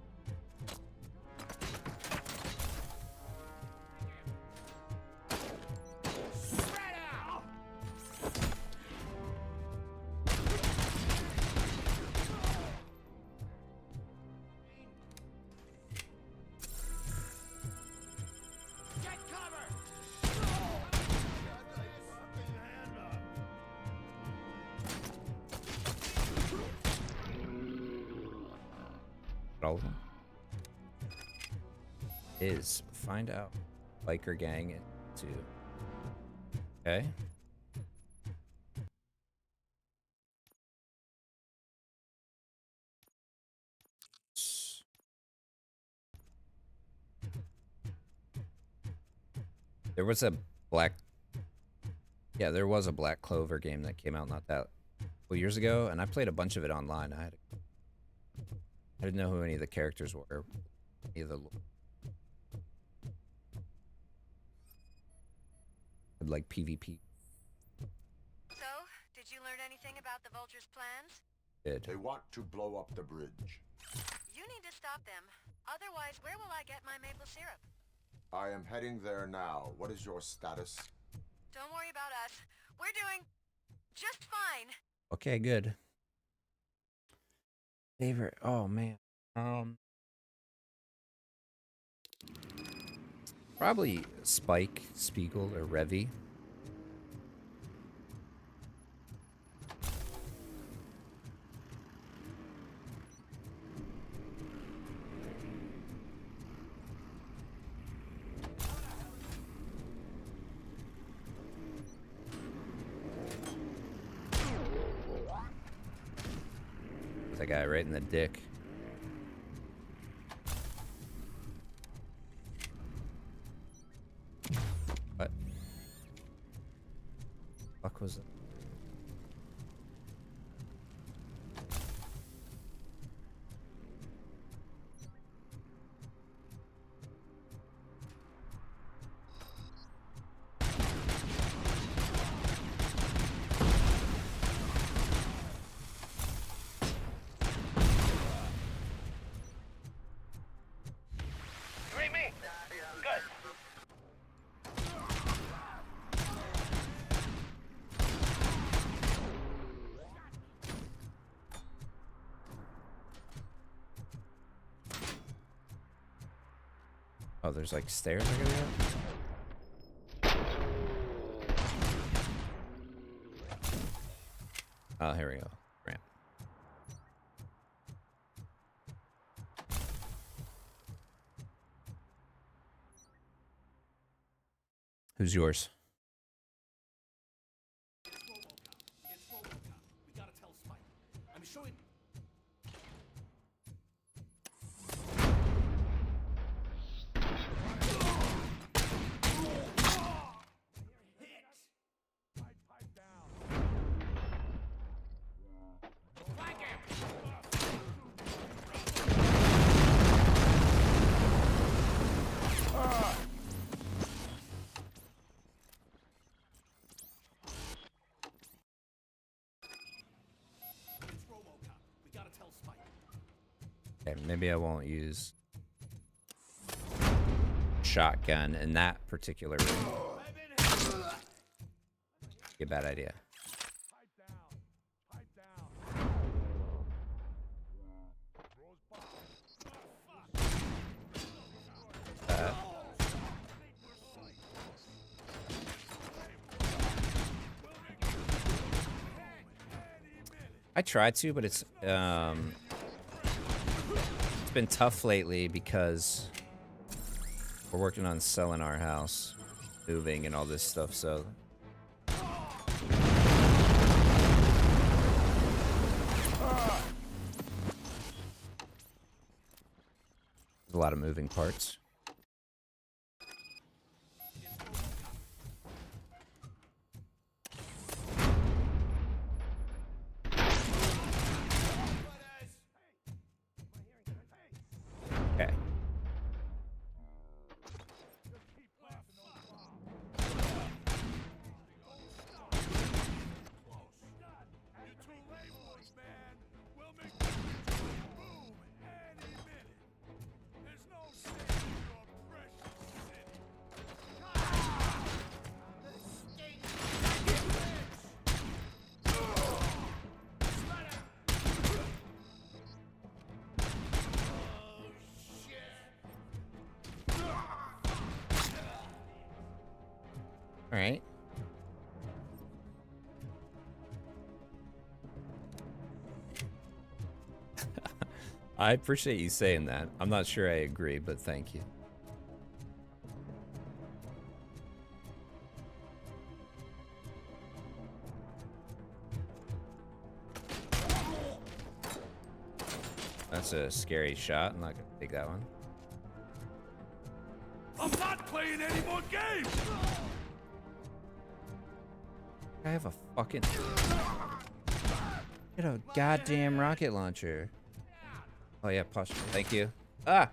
All of them is find out biker gang it too. Okay. There was a there was a Black Clover game that came out not that years ago, and I played a bunch of it online. I didn't know who any of the characters were. Any of the like PvP. So, did you learn anything about the Vulture's plans? They want to blow up the bridge. You need to stop them. Otherwise, where will I get my maple syrup? I am heading there now. What is your status? Don't worry about us. We're doing just fine. Okay, good. Favorite? Oh man. Probably Spike, Spiegel, or Revy. That guy right in the dick. What? Fuck was it? Oh, there's like stairs I gotta go? Oh, here we go. Ramp. Who's yours? It's RoboCop. We gotta tell Spike. I'm showing. Okay, maybe I won't use shotgun in that particular room. A bad idea. I tried to, but it's been tough lately because we're working on selling our house, moving and all this stuff, so there's a lot of moving parts. Okay. All right. I appreciate you saying that. I'm not sure I agree, but thank you. That's a scary shot. I'm not gonna take that one. I'm not playing any more games! I have a fucking... Get a goddamn rocket launcher. Oh yeah, posture. Thank you. Ah!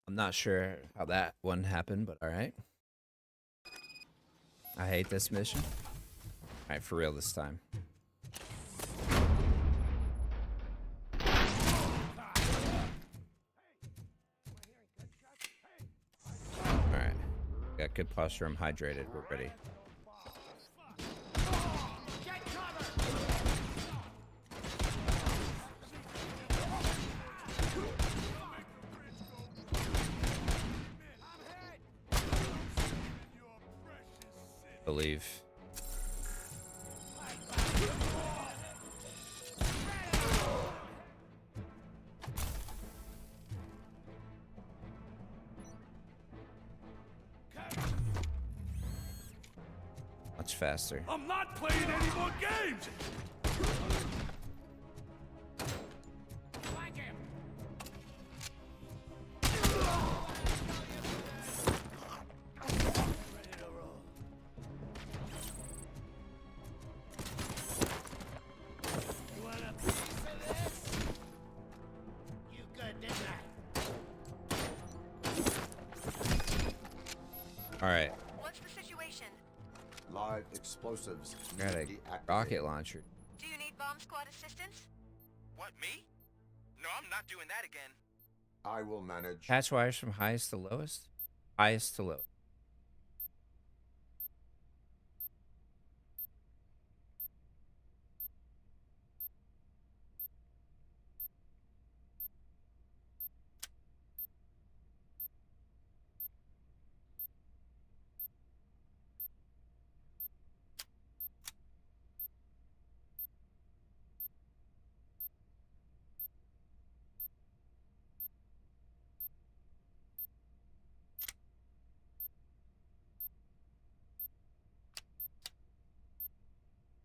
I'm not sure how that one happened, but alright. I hate this mission. Alright, for real this time. Alright. Got good posture. I'm hydrated. We're ready. Believe. Much faster. I'm not playing any more games! All right. What's the situation? Live explosives. Got a rocket launcher. Do you need bomb squad assistance? What, me? No, I'm not doing that again. I will manage. Patch wires from highest to lowest? Highest to low.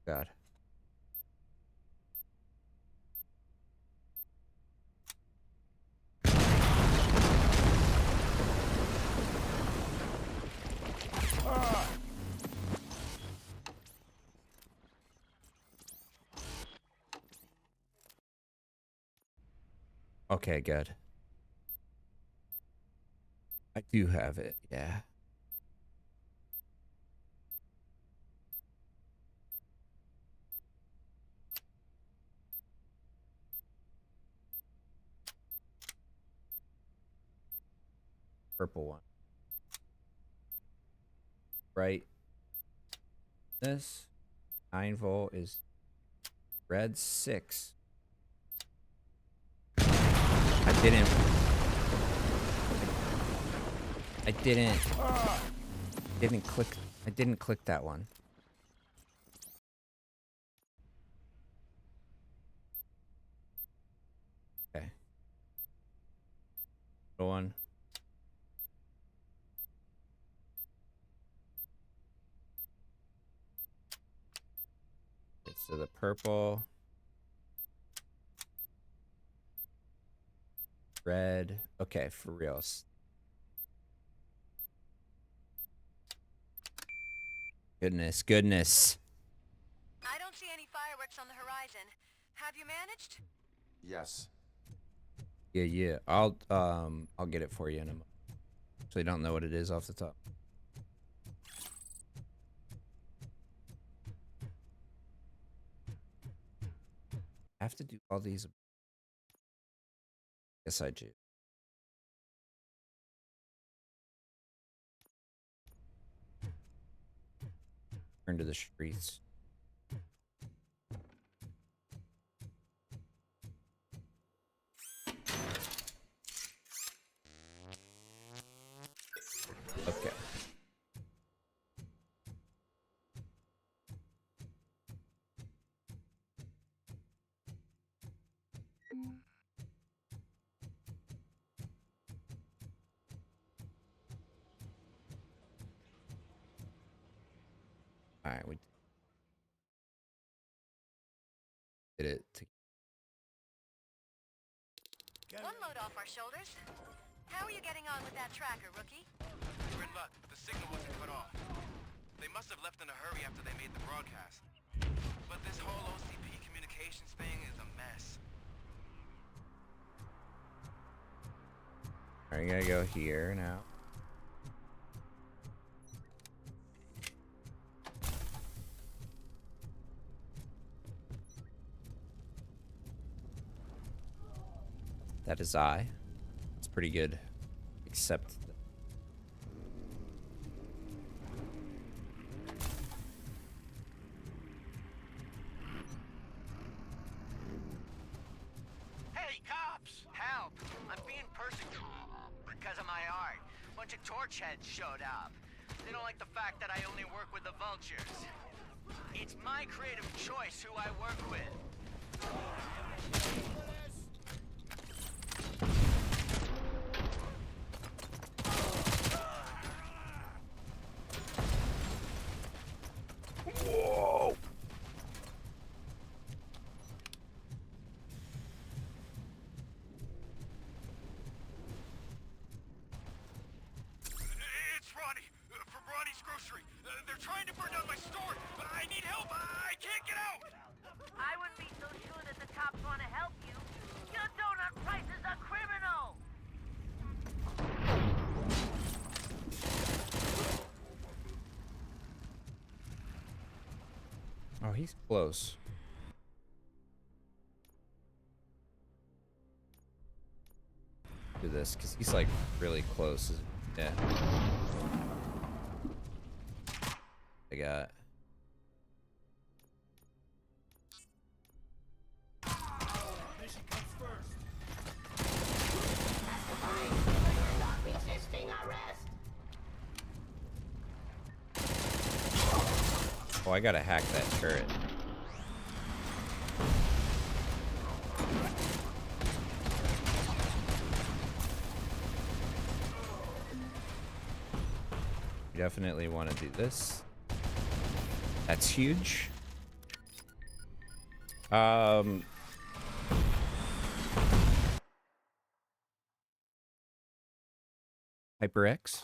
God. Okay, good. I do have it, yeah. Purple one. Right. This 9-volt is red 6. I didn't click that one. Okay. The one. Okay, so the purple. Red. Okay, for reals. Goodness, goodness. I don't see any fireworks on the horizon. Have you managed? Yes. Yeah. I'll get it for you in a moment. Actually, don't know what it is off the top. I have to do all these. Yes, I do. Turn to the streets. Okay. All right, we did it. One load off our shoulders. How are you getting on with that tracker, rookie? We're in luck. The signal wasn't cut off. They must have left in a hurry after they made the broadcast. But this whole OCP communications thing is a mess. All right, you gotta go here now. That is I. It's pretty good. Except Hey, cops! Help! I'm being persecuted because of my art. Bunch of torch heads showed up. They don't like the fact that I only work with the vultures. It's my creative choice who I work with. Whoa. It's Ronnie, from Ronnie's Grocery. They're trying to burn down my store. I need help. I can't get out. I wouldn't be so sure that the cops want to help you. Your donut price is a criminal! Oh, he's close. do this because he's like really close. Yeah. I got. Mission comes first. You're not resisting arrest. Oh, I gotta hack that turret. We definitely want to do this. That's huge. HyperX.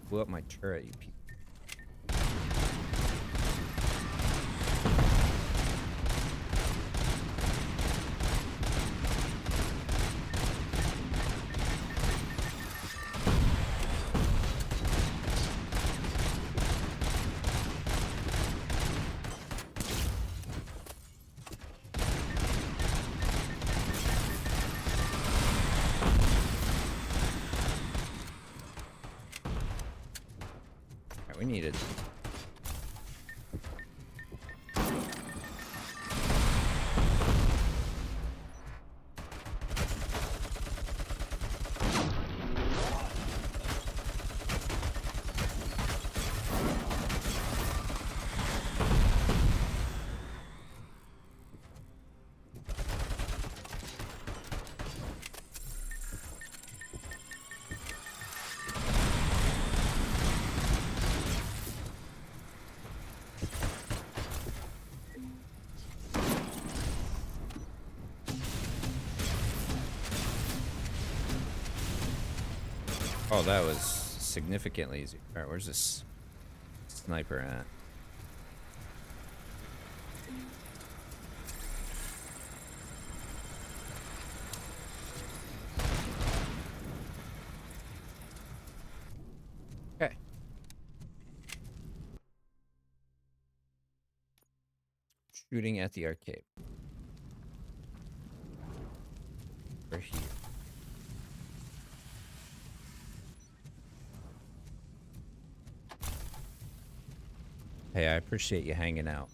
Blew up my turret, you piece. We needed. Oh, that was significantly easier. All right, where's this sniper at? Okay. Shooting at the arcade. We're here. Hey, I appreciate you hanging out.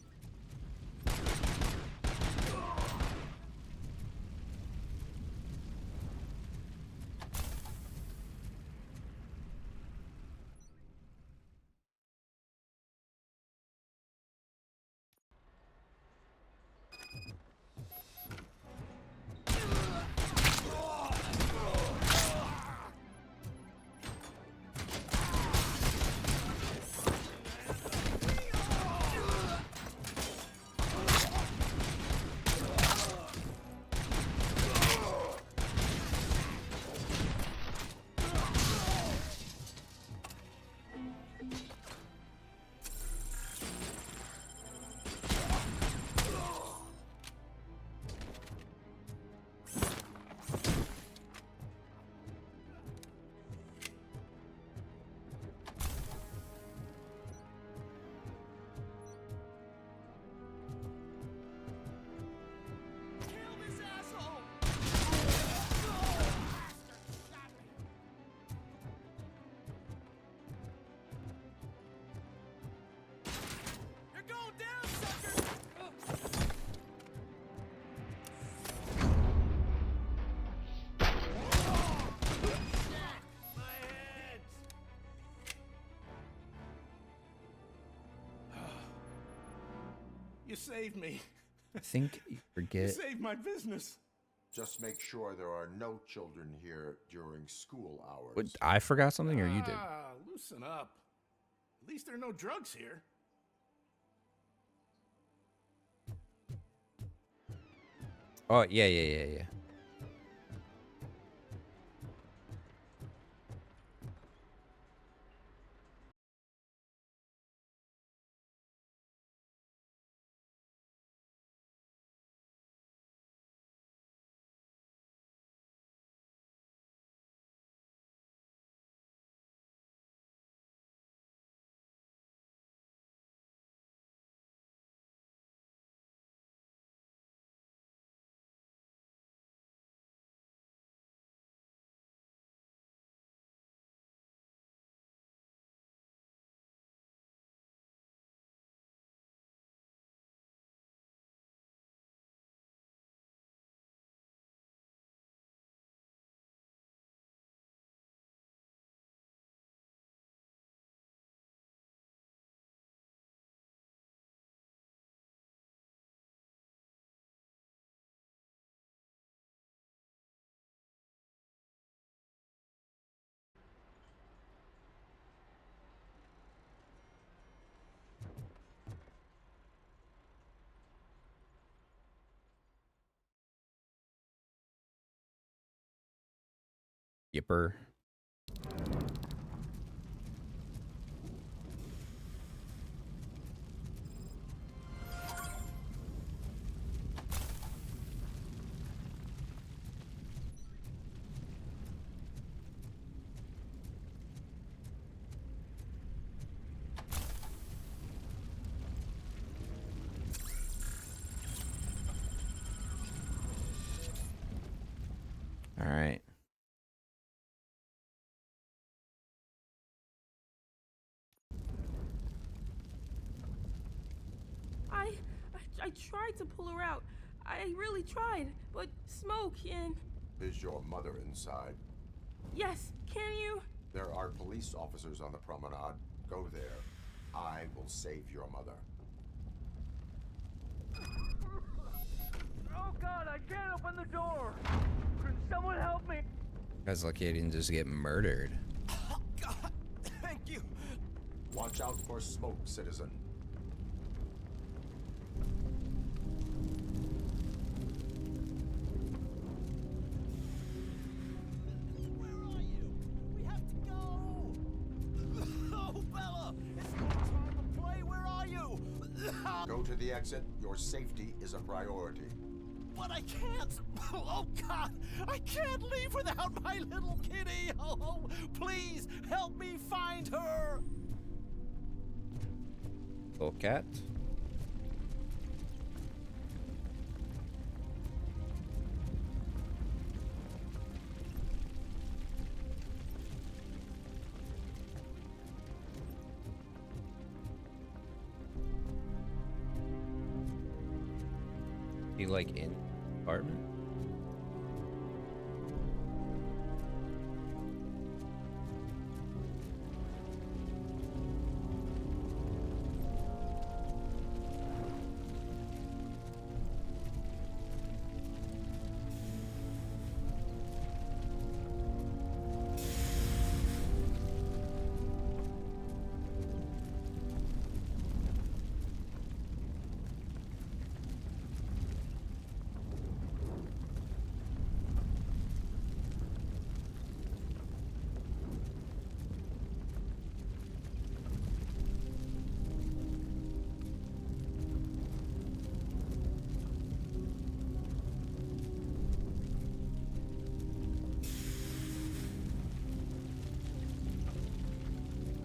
You saved me. I think you You forget. saved my business. Just make sure there are no children here during school hours. What, I forgot something, or you did? Ah, loosen up. At least there are no drugs here. Oh, yeah. Yipper. All right. I tried to pull her out. I really tried, but smoke and... Is your mother inside? Yes, can you? There are police officers on the promenade. Go there. I will save your mother. Oh God, I can't open the door! Can someone help me? Guy's lucky I didn't just get murdered. Oh, God, thank you. Watch out for smoke, citizen. Go to the exit. Your safety is a priority. But I can't! Oh God! I can't leave without my little kitty! Oh, please help me find her! Little cat. You like in apartment?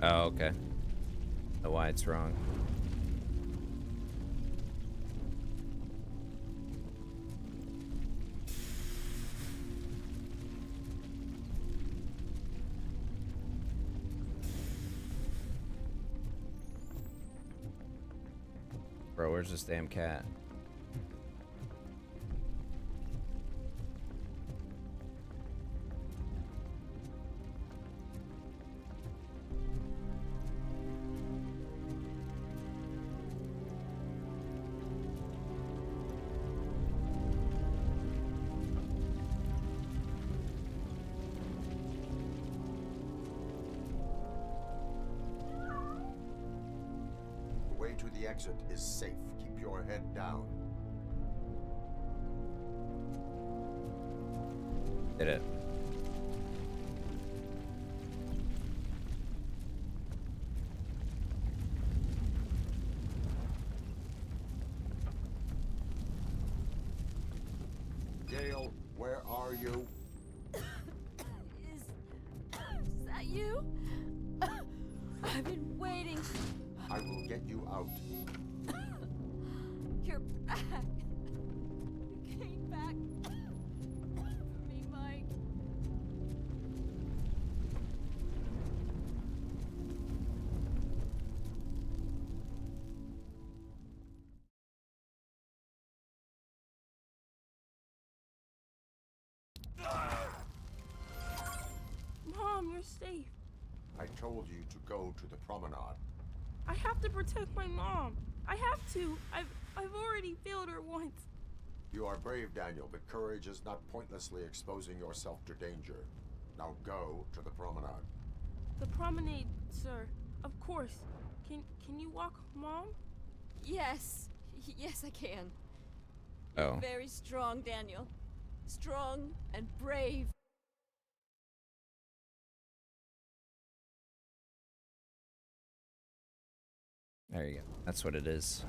Oh, okay. Know why it's wrong. Bro, where's this damn cat? The way to the exit is safe. Keep your head down. Did it. Gail, where are you? Is that you? I've been waiting. I will get you out. You're back. You came back for me, Mike. Mom, you're safe. I told you to go to the promenade. I have to protect my mom. I have to. I've already failed her once. You are brave, Daniel, but courage is not pointlessly exposing yourself to danger. Now go to the promenade. The promenade, sir. Of course. Can you walk, Mom? Yes. Yes, I can. Oh. You're very strong, Daniel. Strong and brave. There you go. That's what it is.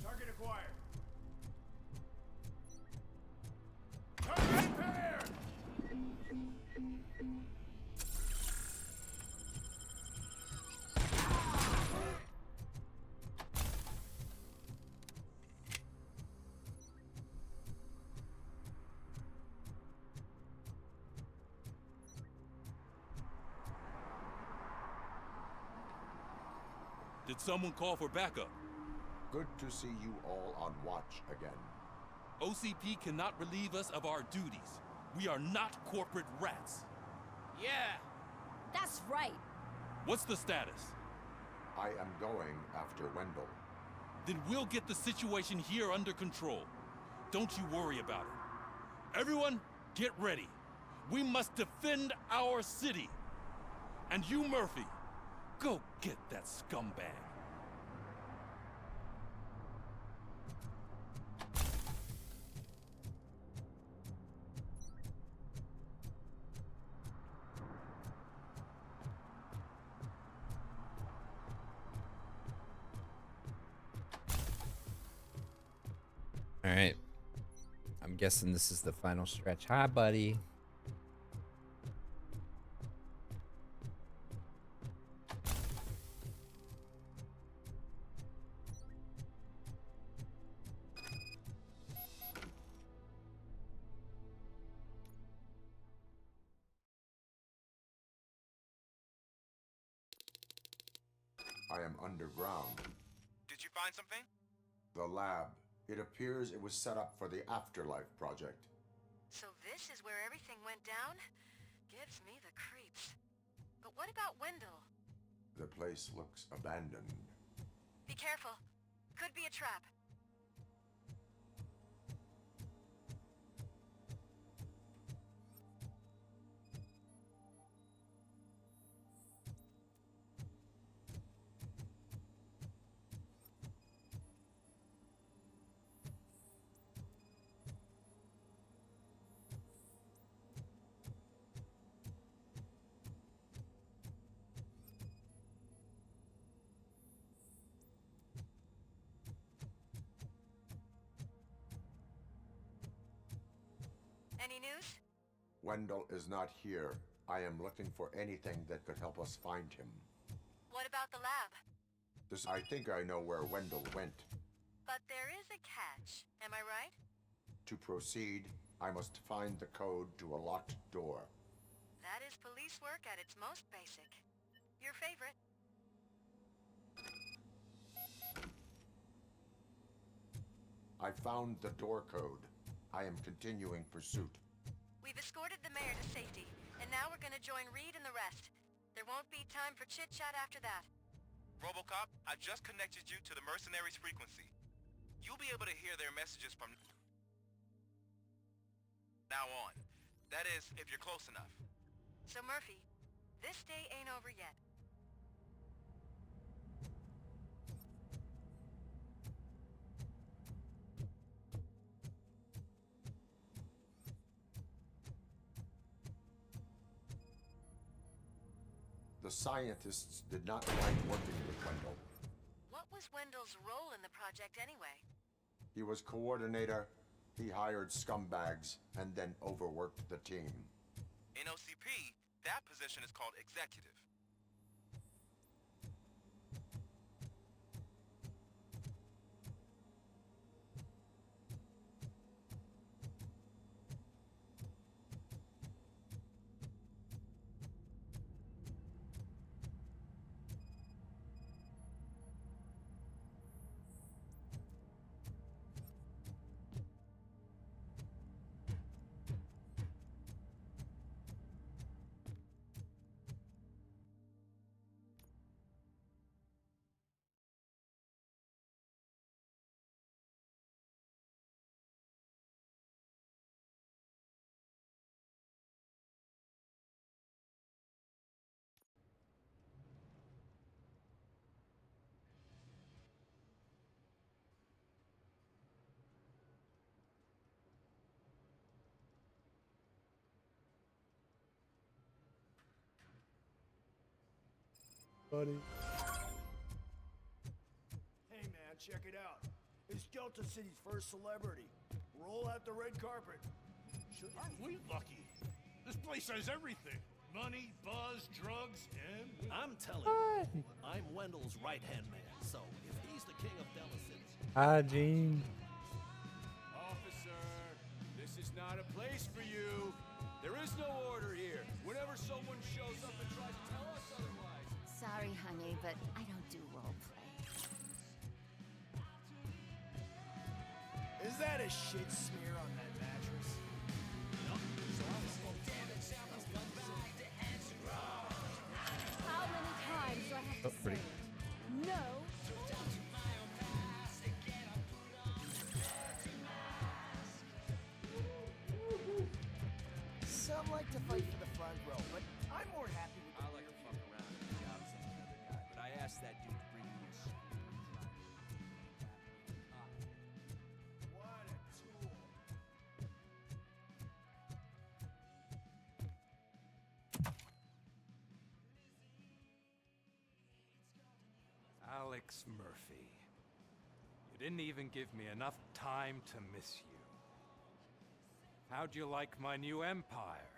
Target acquired. Target repaired. Did someone call for backup? Good to see you all on watch again. OCP cannot relieve us of our duties. We are not corporate rats. Yeah! That's right. What's the status? I am going after Wendell. Then we'll get the situation here under control. Don't you worry about it. Everyone, get ready. We must defend our city. And you, Murphy, go get that scumbag. All right. I'm guessing this is the final stretch. Hi, buddy. I am underground. Did you find something? The lab. It appears it was set up for the Afterlife project. So this is where everything went down? Gives me the creeps. But what about Wendell? The place looks abandoned. Be careful. Could be a trap. Any news? Wendell is not here. I am looking for anything that could help us find him. What about the lab? I think I know where Wendell went. But there is a catch. Am I right? To proceed, I must find the code to a locked door. That is police work at its most basic. Your favorite. I found the door code. I am continuing pursuit. We've escorted the mayor to safety, and now we're gonna join Reed and the rest. There won't be time for chit-chat after that. RoboCop, I just connected you to the mercenaries' frequency. You'll be able to hear their messages from now on. That is, if you're close enough. So Murphy, this day ain't over yet. The scientists did not like working with Wendell. What was Wendell's role in the project anyway? He was coordinator, he hired scumbags, and then overworked the team. In OCP, that position is called executive. Funny. Hey man, check it out. It's Delta City's first celebrity. Roll out the red carpet. Aren't we lucky? This place has everything. Money, buzz, drugs, and... I'm telling you, I'm Wendell's right-hand man, so if he's the king of Delta City... Hi, Gene. Officer, this is not a place for you. There is no order here. Whenever someone shows up and tries to tell us otherwise... Sorry, honey, but I don't do roleplay. Is that a shit smear on that mattress? How many times do I have to say Pretty. it? No. Some like to fight for the front row, but I'm more happy with the I like to fuck around in the jobs than the other guy, but I asked that dude to bring me a suit. What a tool. Alex Murphy. You didn't even give me enough time to miss you. How'd you like my new empire?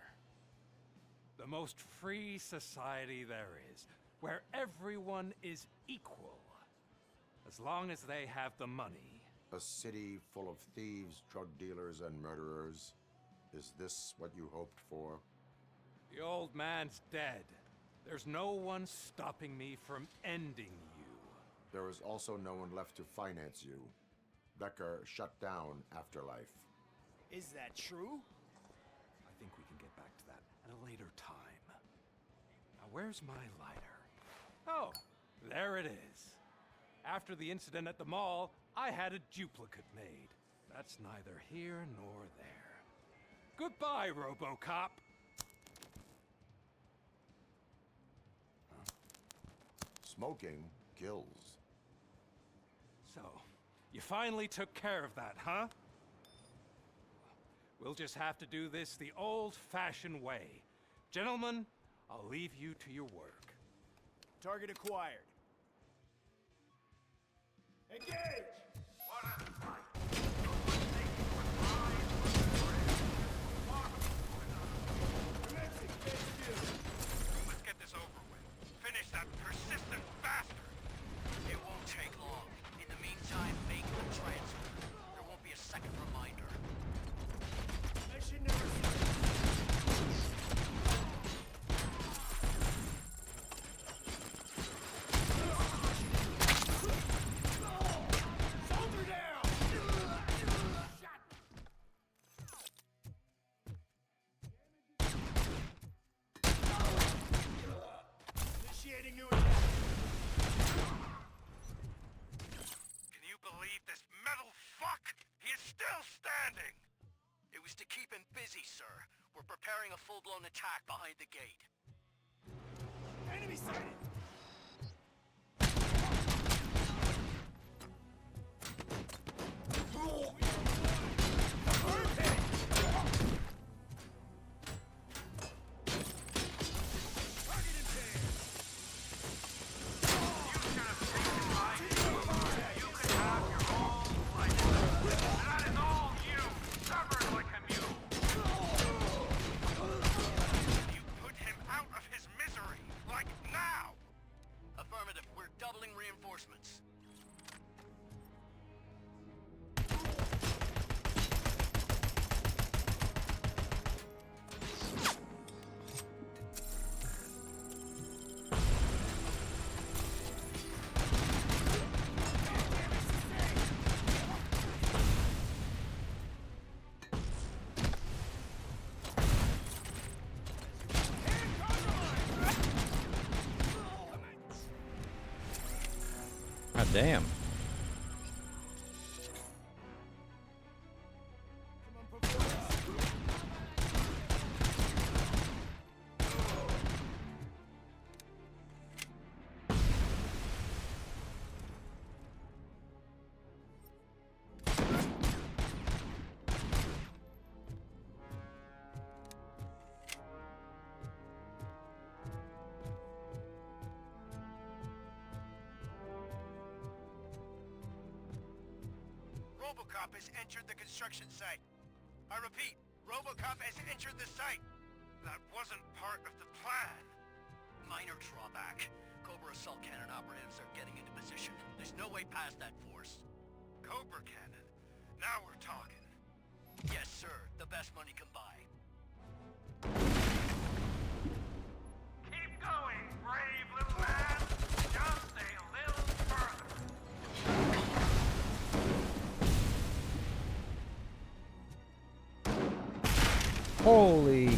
The most free society there is, where everyone is equal, as long as they have the money. A city full of thieves, drug dealers, and murderers. Is this what you hoped for? The old man's dead. There's no one stopping me from ending you. There is also no one left to finance you. Becker shut down Afterlife. Is that true? I think we can get back to that at a later time. Now, where's my lighter? Oh, there it is. After the incident at the mall, I had a duplicate made. That's neither here nor there. Goodbye, RoboCop. Smoking kills. So, you finally took care of that, huh? We'll just have to do this the old-fashioned way. Gentlemen, I'll leave you to your work. Target acquired. Engage! Let's get this over with. Finish that persistent bastard! It won't take long. In the meantime, make the transfer. There won't be a second reminder. I should never Soldier down! Initiating new attack. Can you believe this metal fuck? He is still standing! It was to keep him busy, sir. We're preparing a full-blown attack behind the gate. Enemy sighted! Affirmative. We're doubling reinforcements. God damn. RoboCop has entered the construction site. I repeat, RoboCop has entered the site. That wasn't part of the plan. Minor drawback. Cobra assault cannon operatives are getting into position. There's no way past that force. Cobra cannon? Now we're talking. Yes, sir. The best money can buy. Keep going, brave little man. Just a little further. Holy.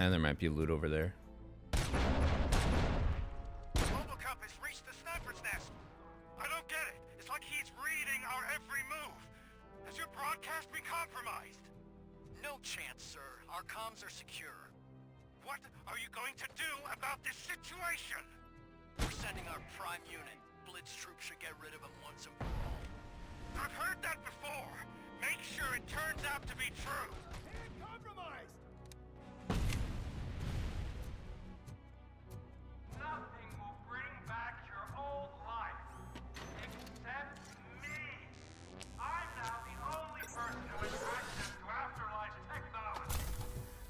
And there might be loot over there. RoboCop has reached the sniper's nest. I don't get it. It's like he's reading our every move. Has your broadcast been compromised? No chance, sir. Our comms are secure. What are you going to do about this situation? We're sending our prime unit. Blitz troops should get rid of him once and for all. I've heard that before. Make sure it turns out to be true. Compromised! Nothing will bring back your old life. Except me. I'm now the only person who has access to afterlife technology.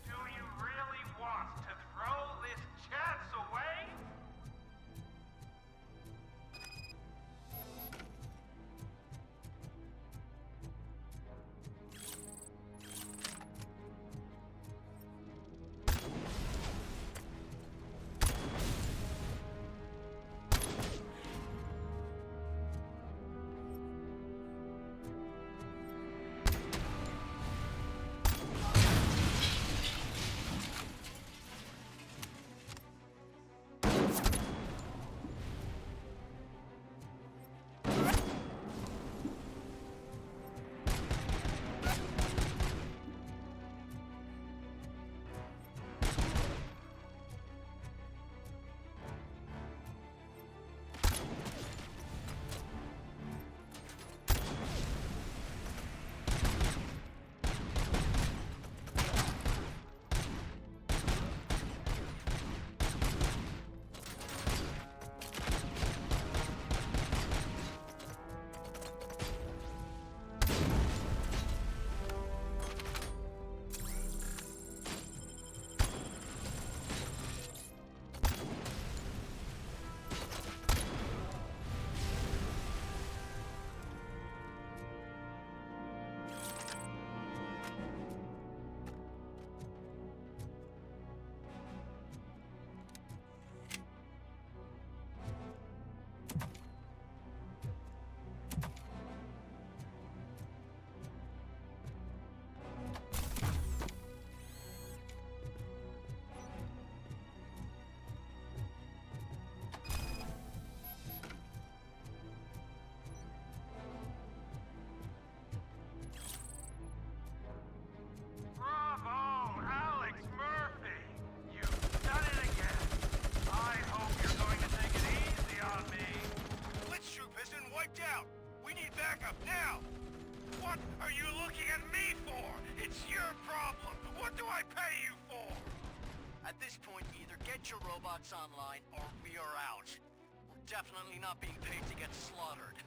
Do you really want to throw this chance away? Get your robots online, or we are out. We're definitely not being paid to get slaughtered.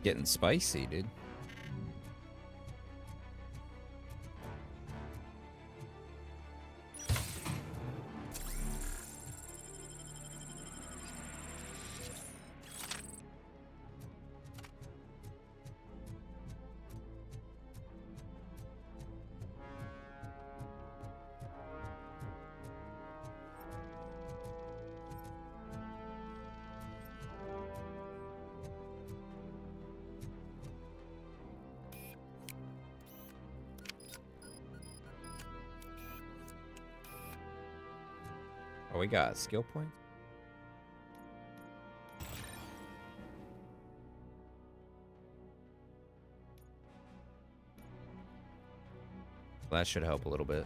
Getting spicy, dude. Oh, we got skill points. Well, that should help a little bit.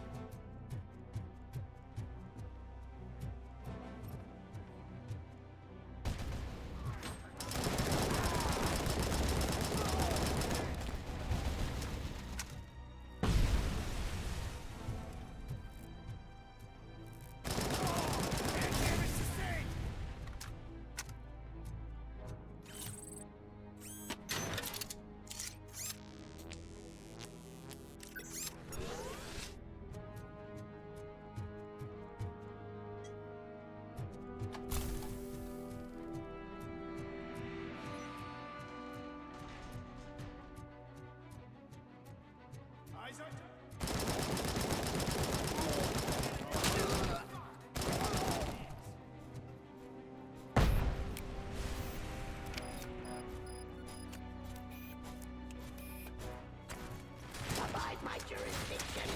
Abide my jurisdiction.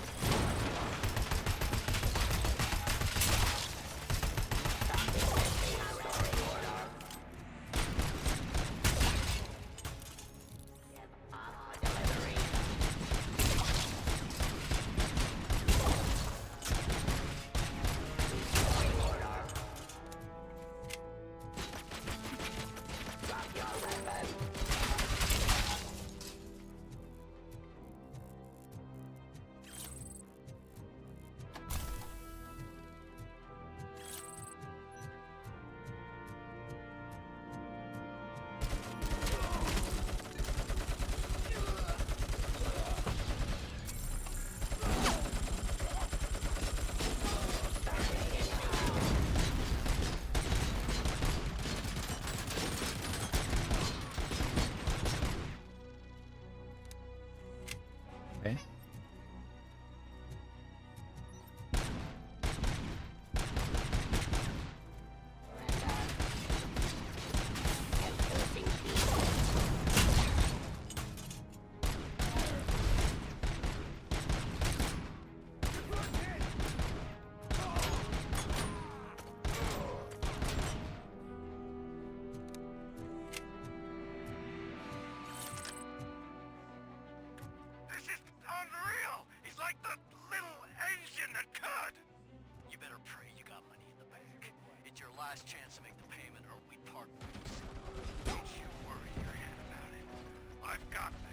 Stop resisting arrest. Order. Give up delivery. Order. Drop your weapon. Okay. This is unreal! He's like the little engine that could! You better pray you got money in the bank. It's your last chance to make the payment or we part ways. Don't you worry your head about it. I've got this.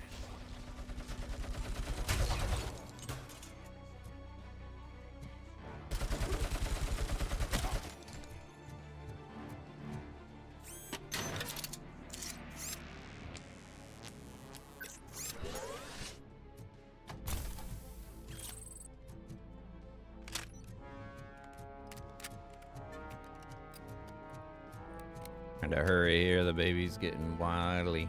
Trying to hurry here, the baby's getting wily.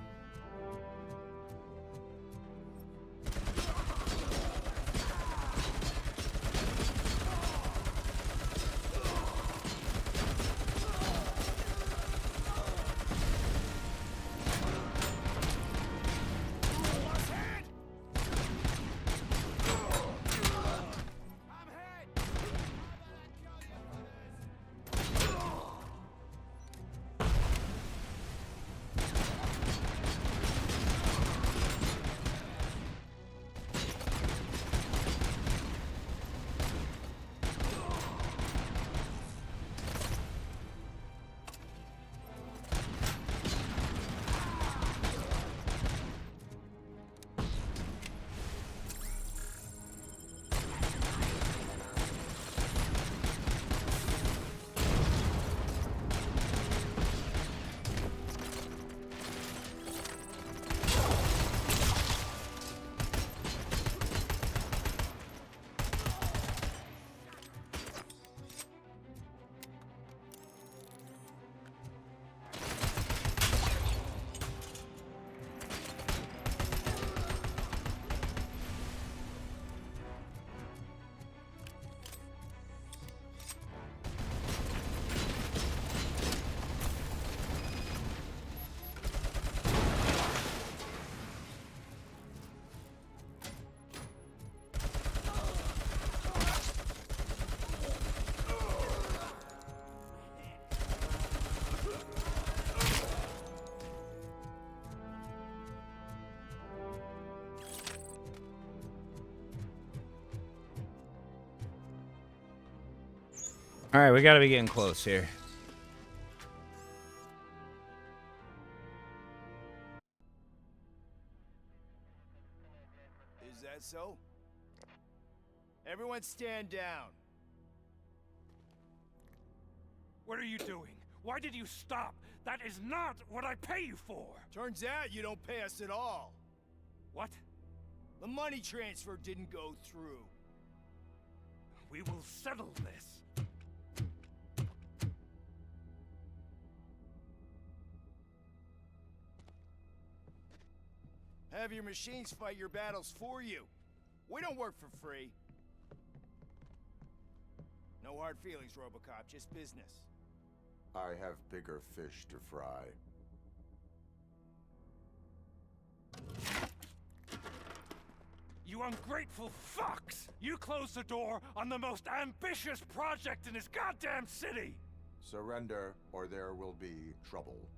All right, we gotta be getting close here. Is that so? Everyone stand down. What are you doing? Why did you stop? That is not what I pay you for! Turns out you don't pay us at all. What? The money transfer didn't go through. We will settle this. Have your machines fight your battles for you. We don't work for free. No hard feelings, RoboCop, just business. I have bigger fish to fry. You ungrateful fucks! You closed the door on the most ambitious project in this goddamn city! Surrender, or there will be trouble.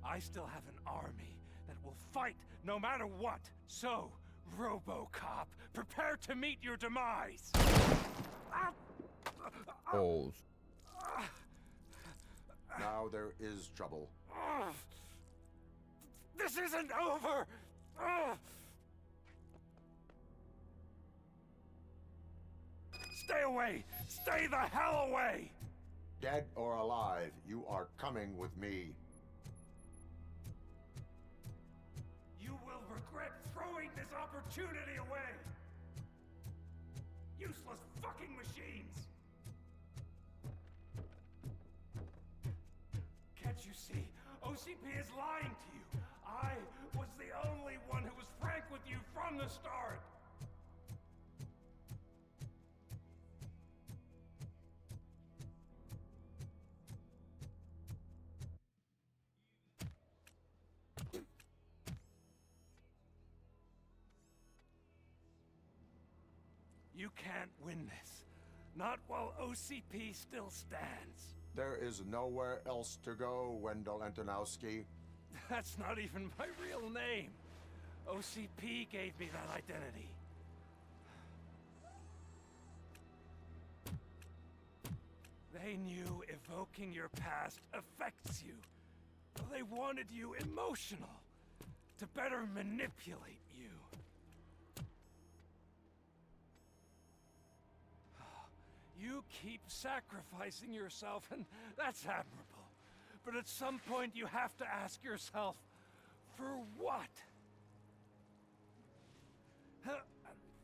I still have an army that will fight no matter what. So, RoboCop, prepare to meet your demise! Balls. Now there is trouble. This isn't over! Stay away! Stay the hell away! Dead or alive, you are coming with me. You will regret throwing this opportunity away! Useless fucking machines! Can't you see? OCP is lying to you! I was the only one who was frank with you from the start! You can't win this. Not while OCP still stands. There is nowhere else to go, Wendell Antonowski. That's not even my real name. OCP gave me that identity. They knew evoking your past affects you. They wanted you emotional, to better manipulate you. You keep sacrificing yourself, and that's admirable. But at some point you have to ask yourself, for what?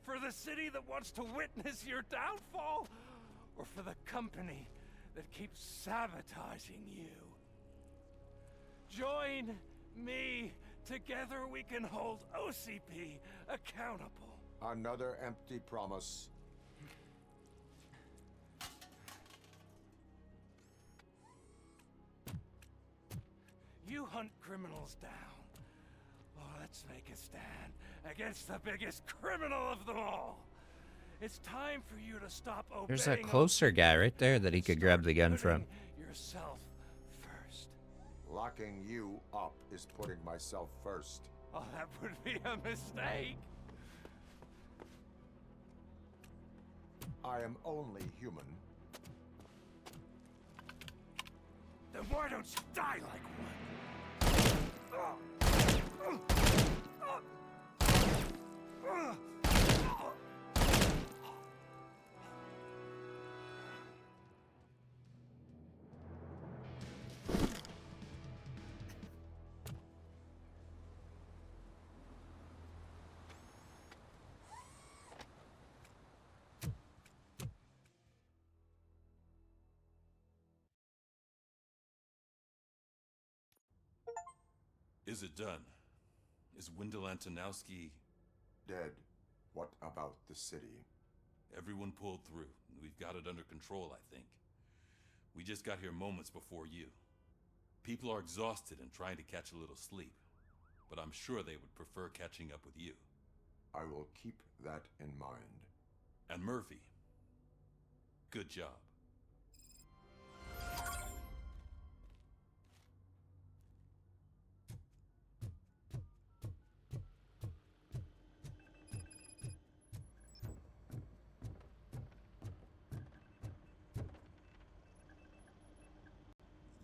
For the city that wants to witness your downfall? Or for the company that keeps sabotaging you? Join me. Together we can hold OCP accountable. Another empty promise. You hunt criminals down. Oh, let's make a stand against the biggest criminal of them all. It's time for you to stop obeying. There's a closer guy right there that he could grab the gun from. Yourself first. Locking you up is putting myself first. Oh, that would be a mistake. I am only human. Then why don't you die like one? Is it done? Is Wendell Antonowski dead? What about the city? Everyone pulled through. We've got it under control, I think. We just got here moments before you. People are exhausted and trying to catch a little sleep, but I'm sure they would prefer catching up with you. I will keep that in mind. And Murphy, good job.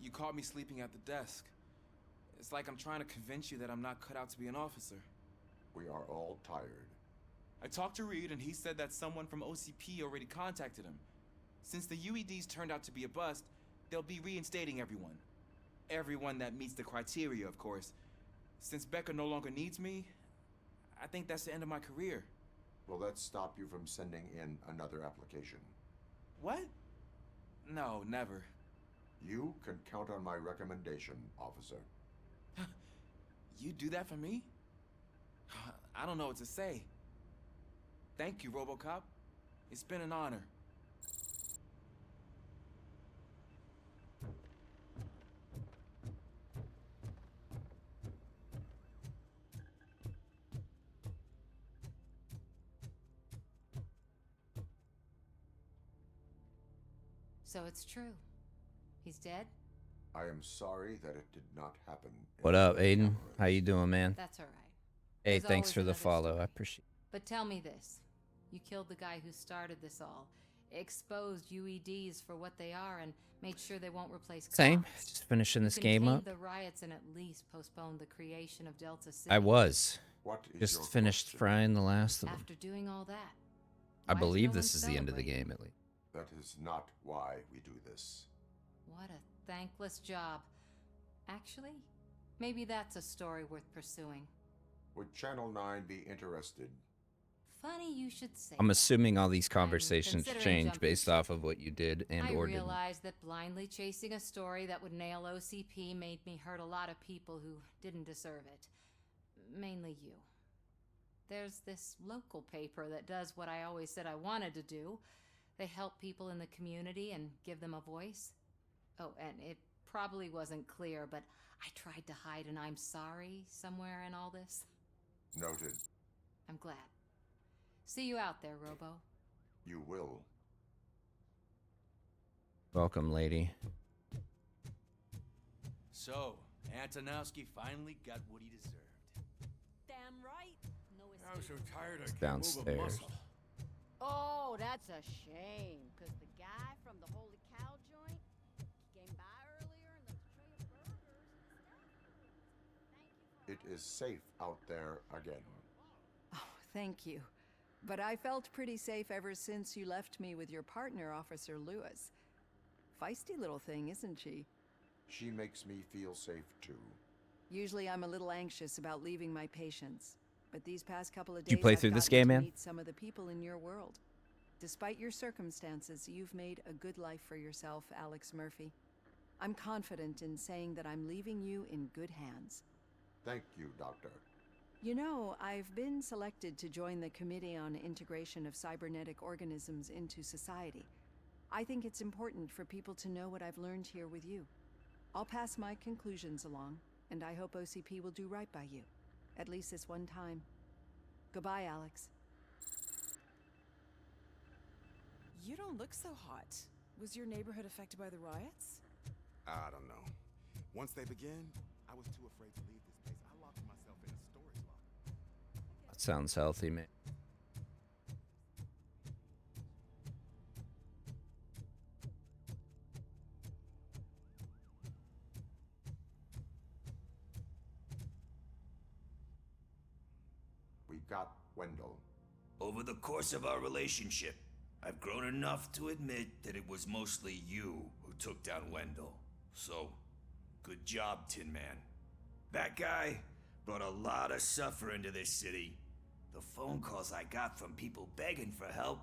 You caught me sleeping at the desk. It's like I'm trying to convince you that I'm not cut out to be an officer. We are all tired. I talked to Reed and he said that someone from OCP already contacted him. Since the UEDs turned out to be a bust, they'll be reinstating everyone. Everyone that meets the criteria, of course. Since Becca no longer needs me, I think that's the end of my career. Will that stop you from sending in another application? What? No, never. You can count on my recommendation, officer. You do that for me? I don't know what to say. Thank you, RoboCop. It's been an honor. So it's true. He's dead? I am sorry that it did not happen. What up, Aiden? How you doing, man? That's all right. Hey, There's thanks always for the another follow. story. I appreciate But tell me this. You killed the guy who started this all, exposed UEDs for what they are, and made sure they won't replace cops. Same. Just finishing this game up. The riots and at least postponed the creation of Delta City. I was. What is Just your finished frying the last of them. After doing all that, I why is believe no this one is the end of the celebrating? game, at least. That is not why we do this. What a thankless job. Actually, maybe that's a story worth pursuing. Would Channel 9 be interested? Funny you should say. I'm assuming all these conversations considering change jumping based off of what you did and I or didn't. realized that blindly chasing a story that would nail OCP made me hurt a lot of people who didn't deserve it. Mainly you. There's this local paper that does what I always said I wanted to do. They help people in the community and give them a voice. Oh, and it probably wasn't clear, but I tried to hide an I'm sorry somewhere in all this. Noted. I'm glad. See you out there, Robo. You will. Welcome, lady. So, Antonowski finally got what he deserved. Damn right. No I'm so tired I It's can't move a downstairs. muscle. Oh, that's a shame. Because the guy from the Holy Cow joint came by earlier and left a tray of burgers and It is safe out there again. Oh, thank you. But I felt pretty safe ever since you left me with your partner, Officer Lewis. Feisty little thing, isn't she? She makes me feel safe too. Usually I'm a little anxious about leaving my patients. But these past couple of days Did you play I've through this gotten game, to man? meet some of the people in your world. Despite your circumstances, you've made a good life for yourself, Alex Murphy. I'm confident in saying that I'm leaving you in good hands. Thank you, Doctor. You know, I've been selected to join the Committee on Integration of Cybernetic Organisms into Society. I think it's important for people to know what I've learned here with you. I'll pass my conclusions along, and I hope OCP will do right by you. At least this one time. Goodbye, Alex. You don't look so hot. Was your neighborhood affected by the riots? I don't know. Once they begin, I was too afraid to leave this place. I locked myself in a storage locker. That sounds healthy, man. We got Wendell. Over the course of our relationship, I've grown enough to admit that it was mostly you who took down Wendell. So, good job, Tin Man. That guy brought a lot of suffering to this city. The phone calls I got from people begging for help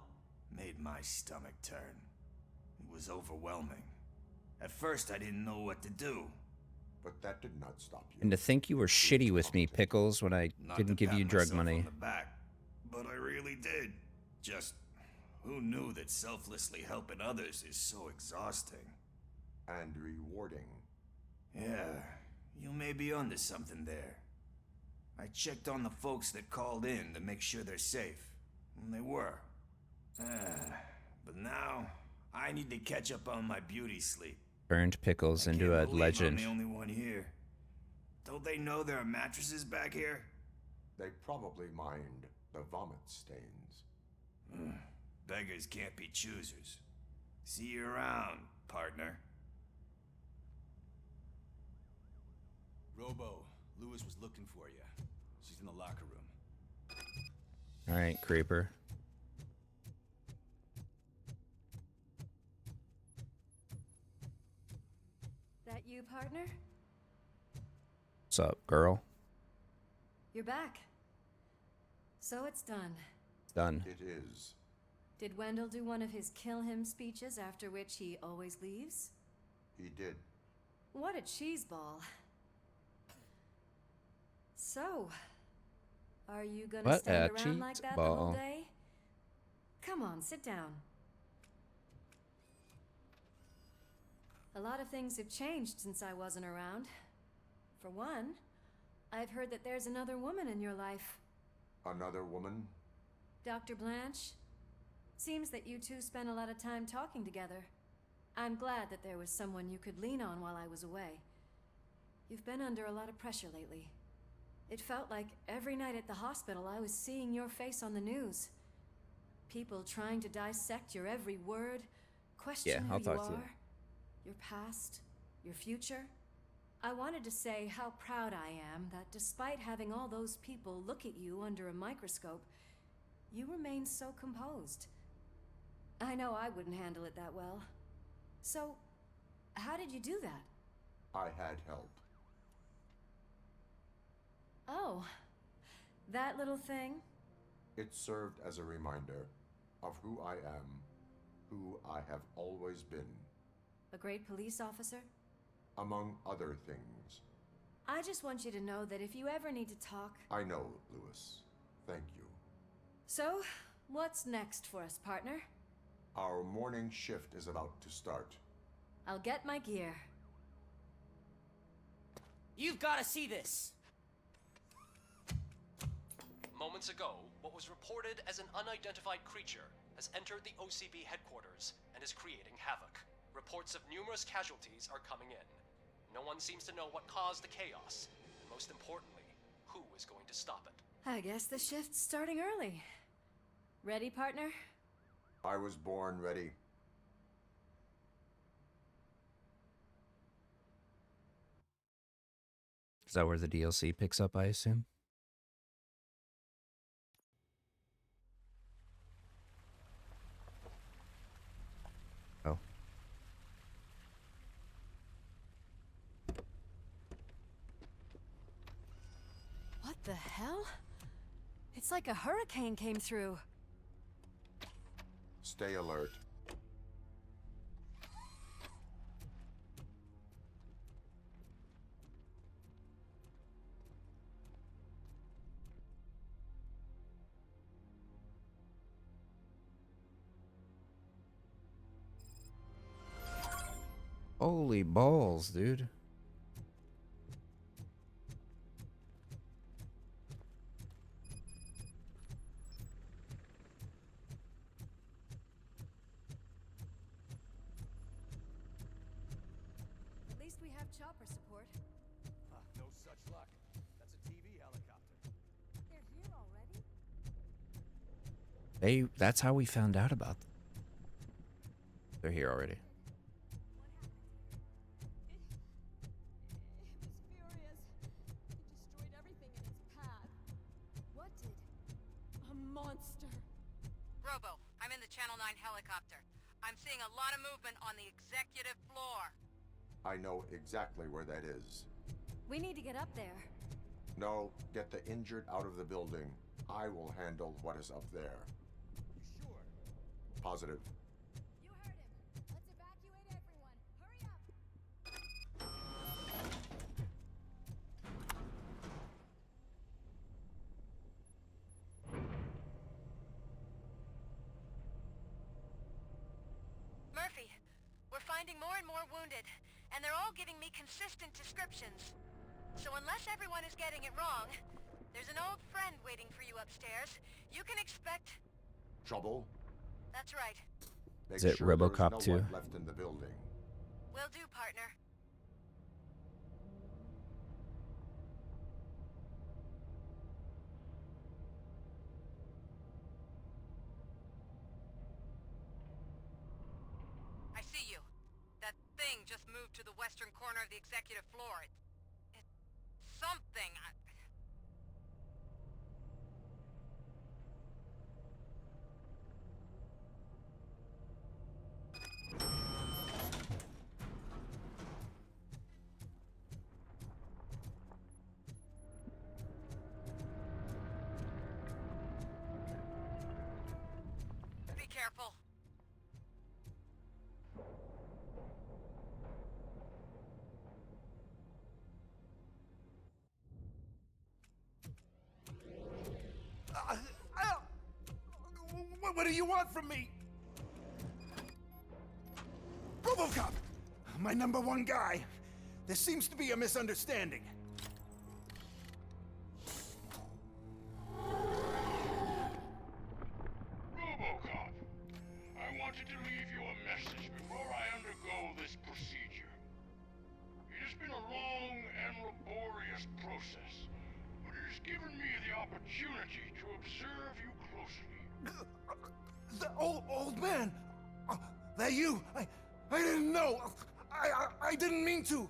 made my stomach turn. It was overwhelming. At first, I didn't know what to do. But that did not stop you. And to think you were shitty with me, Pickles, when I Not didn't to give you pat drug myself money. on the back, but I really did. Just, who knew that selflessly helping others is so exhausting? And rewarding. Yeah, you may be onto something there. I checked on the folks that called in to make sure they're safe, and they were. But now, I need to catch up on my beauty sleep. Turned Pickles into a Can't believe legend. I'm the only one here. Don't they know there are mattresses back here? They probably mind the vomit stains. Beggars can't be choosers. See you around, partner. Lewis was looking for you. She's in the locker room. All right, creeper. That you, partner? What's up, girl? You're back. So it's done. It's done. It is. Did Wendell do one of his kill him speeches after which he always leaves? He did. What a cheeseball. So, are you gonna What stand a around like that the whole cheeseball. day? Come on, sit down. A lot of things have changed since I wasn't around. For one, I've heard that there's another woman in your life. Another woman? Dr. Blanche? Seems that you two spent a lot of time talking together. I'm glad that there was someone you could lean on while I was away. You've been under a lot of pressure lately. It felt like every night at the hospital I was seeing your face on the news. People trying to dissect your every word, question who I'll you talk to you. are, your past, your future. I wanted to say how proud I am that despite having all those people look at you under a microscope, you remain so composed. I know I wouldn't handle it that well. So, how did you do that? I had help. Oh, that little thing? It served as a reminder of who I am, who I have always been, A great police officer? among other things. I just want you to know that if you ever need to talk... I know, Lewis. Thank you. So, what's next for us, partner? Our morning shift is about to start. I'll get my gear. You've got to see this! Moments ago, what was reported as an unidentified creature has entered the OCB headquarters and is creating havoc. Reports of numerous casualties are coming in. No one seems to know what caused the chaos, and most importantly, who is going to stop it. I guess the shift's starting early. Ready, partner? I was born ready. Is that where the DLC picks up, I assume? Oh. What the hell? It's like a hurricane came through. Stay alert. Holy balls, dude. At least we have chopper support. No such luck. That's a TV helicopter. They're here already? That's how we found out about them. They're here already. Robo, I'm in the Channel 9 helicopter. I'm seeing a lot of movement on the executive floor. I know exactly where that is. We need to get up there. No, get the injured out of the building. I will handle what is up there. You sure? Positive. You heard him. Let's evacuate everyone. Hurry up. Murphy, we're finding more and more wounded, and they're all giving me consistent descriptions. So unless everyone is getting it wrong, there's an old friend waiting for you upstairs. You can expect... Trouble? That's right. Make Is it sure there RoboCop no 2? one left in the building. Will do, partner. I see you. That thing just moved to the western corner of the executive floor. It something. Be careful. What do you want from me? RoboCop! My #1 guy. There seems to be a misunderstanding. RoboCop, I wanted to leave you a message before I undergo this procedure. It has been a long and laborious process, but it has given me the opportunity to observe you closely. The old man! That you? I didn't know! I didn't mean to!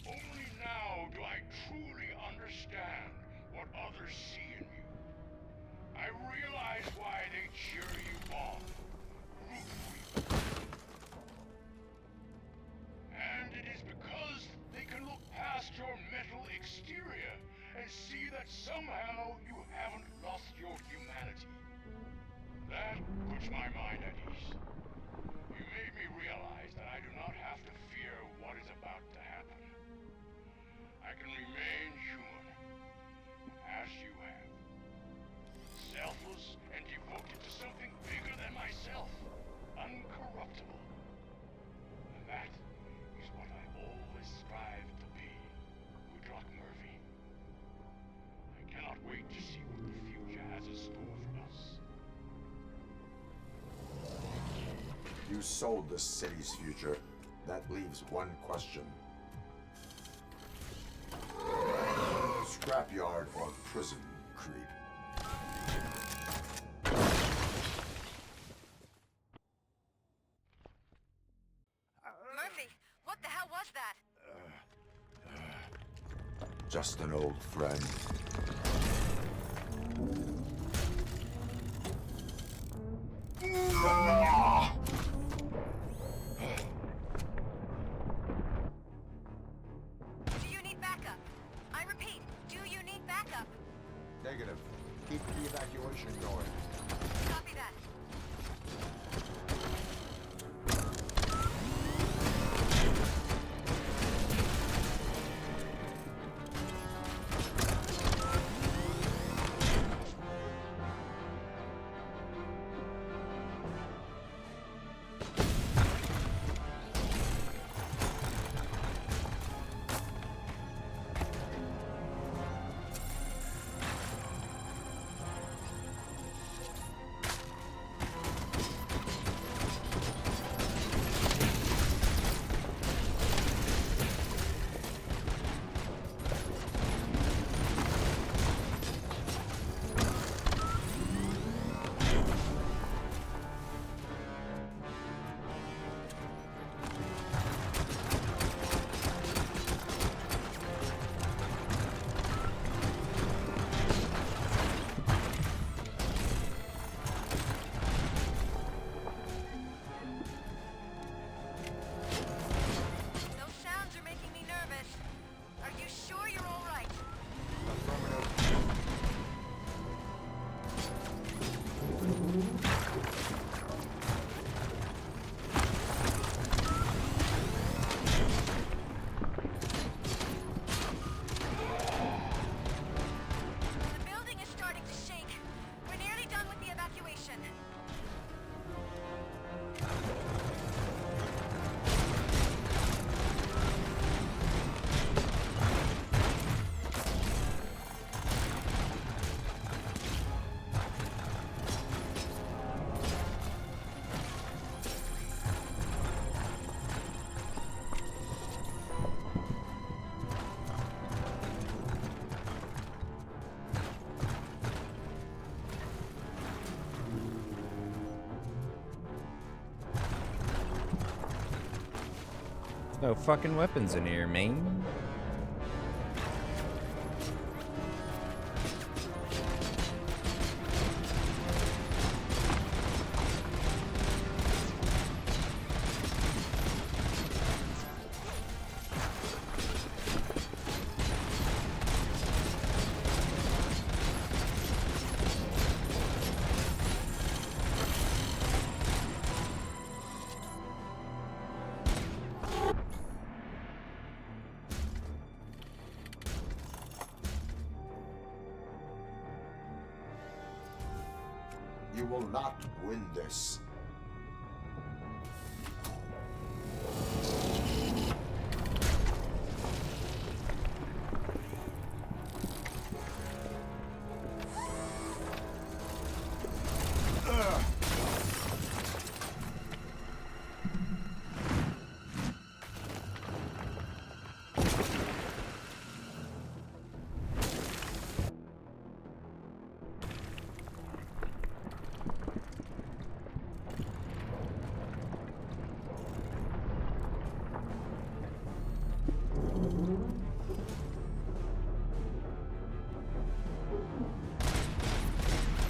Only now do I truly understand what others see in you. I realize why they cheer you on, root for you. And it is because they can look past your metal exterior and see that somehow you haven't lost your humanity. That puts my mind at ease. You made me realize that I do not have to fear what is about to happen. I can remain human, as you have. Selfless and devoted to something bigger than myself. Uncorruptible. And that is what I always strive to be. Good luck, Murphy. I cannot wait to see what the future has in store for us. You sold the city's future. That leaves one question. Scrapyard or prison, Creed? Murphy, what the hell was that? Just an old friend. Do you need backup? I repeat, do you need backup? Negative. Keep the evacuation going. Copy that. No fucking weapons in here, man. You will not win this.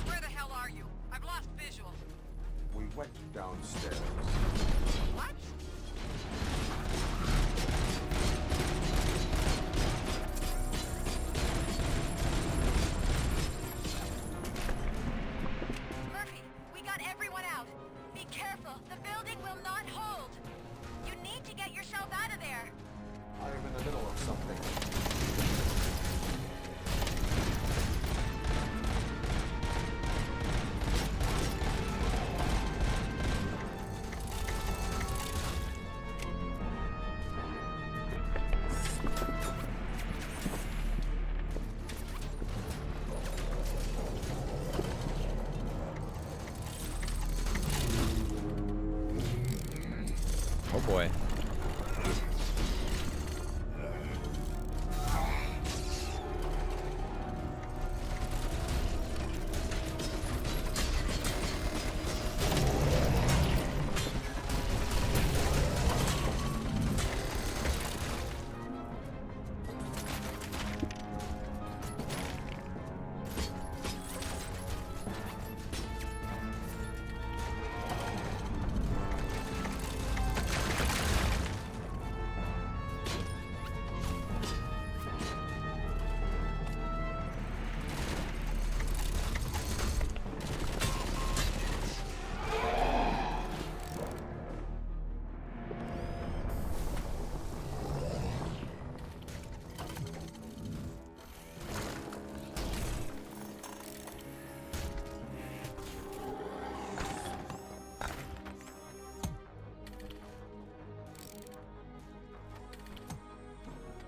Where the hell are you? I've lost visual. We went downstairs. What? Murphy, we got everyone out. Be careful. The building will not hold. You need to get yourself out of there. I am in the middle of something. Oh boy.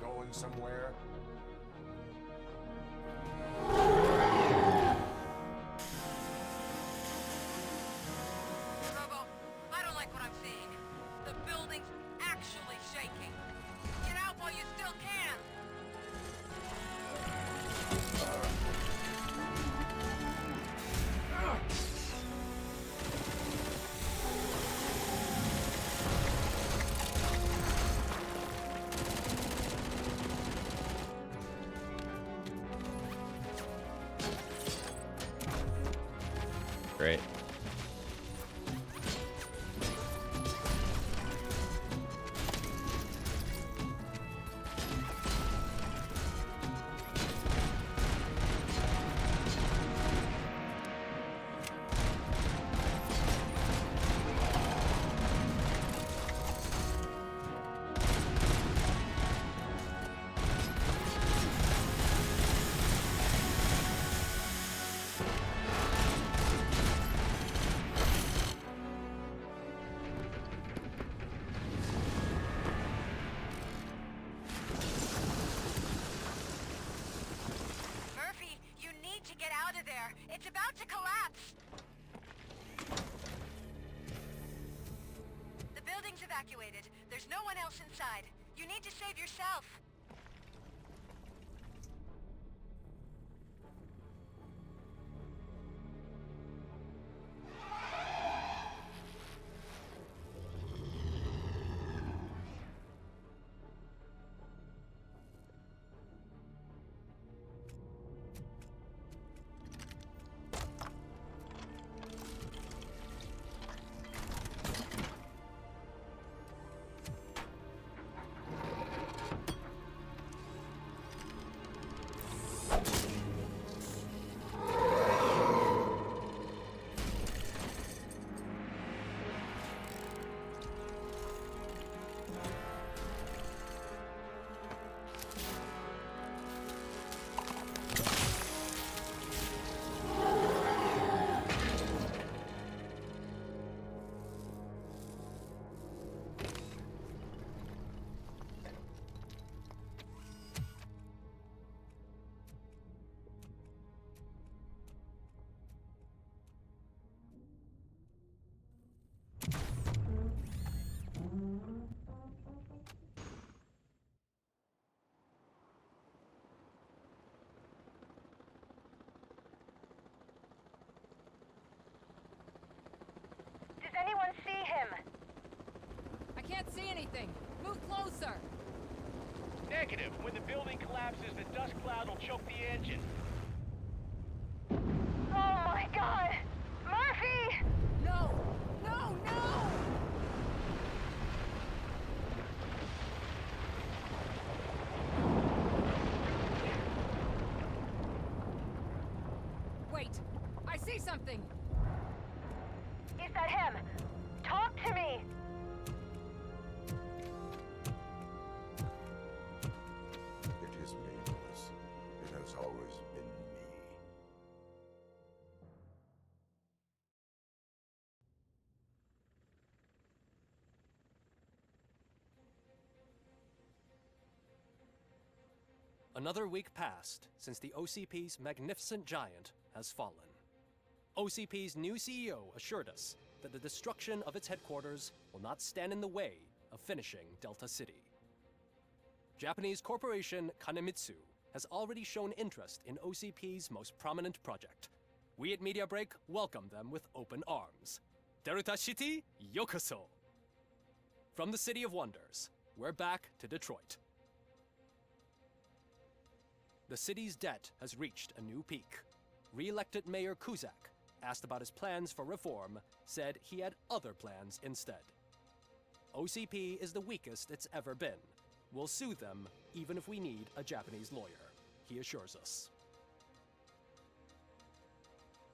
Going somewhere? Robo, I don't like what I'm seeing. The building's actually shaking. Get out while you still can. Great. Murphy, you need to get out of there. It's about to collapse. The building's evacuated. There's no one else inside. You need to save yourself. can't see anything. Move closer. Negative. When the building collapses, the dust cloud will choke the engine. Oh my god! Murphy! No! No, no! Wait! I see something! Is that him? Talk to me! It is me, Louis. It has always been me. Another week passed since the OCP's magnificent giant has fallen. OCP's new CEO assured us that the destruction of its headquarters will not stand in the way of finishing Delta City. Japanese corporation Kanemitsu has already shown interest in OCP's most prominent project. We at Media Break welcome them with open arms. Delta City, yokoso! From the City of Wonders, we're back to Detroit. The city's debt has reached a new peak. Re-elected Mayor Kuzak, asked about his plans for reform, said he had other plans instead. OCP is the weakest it's ever been. We'll sue them even if we need a Japanese lawyer, he assures us.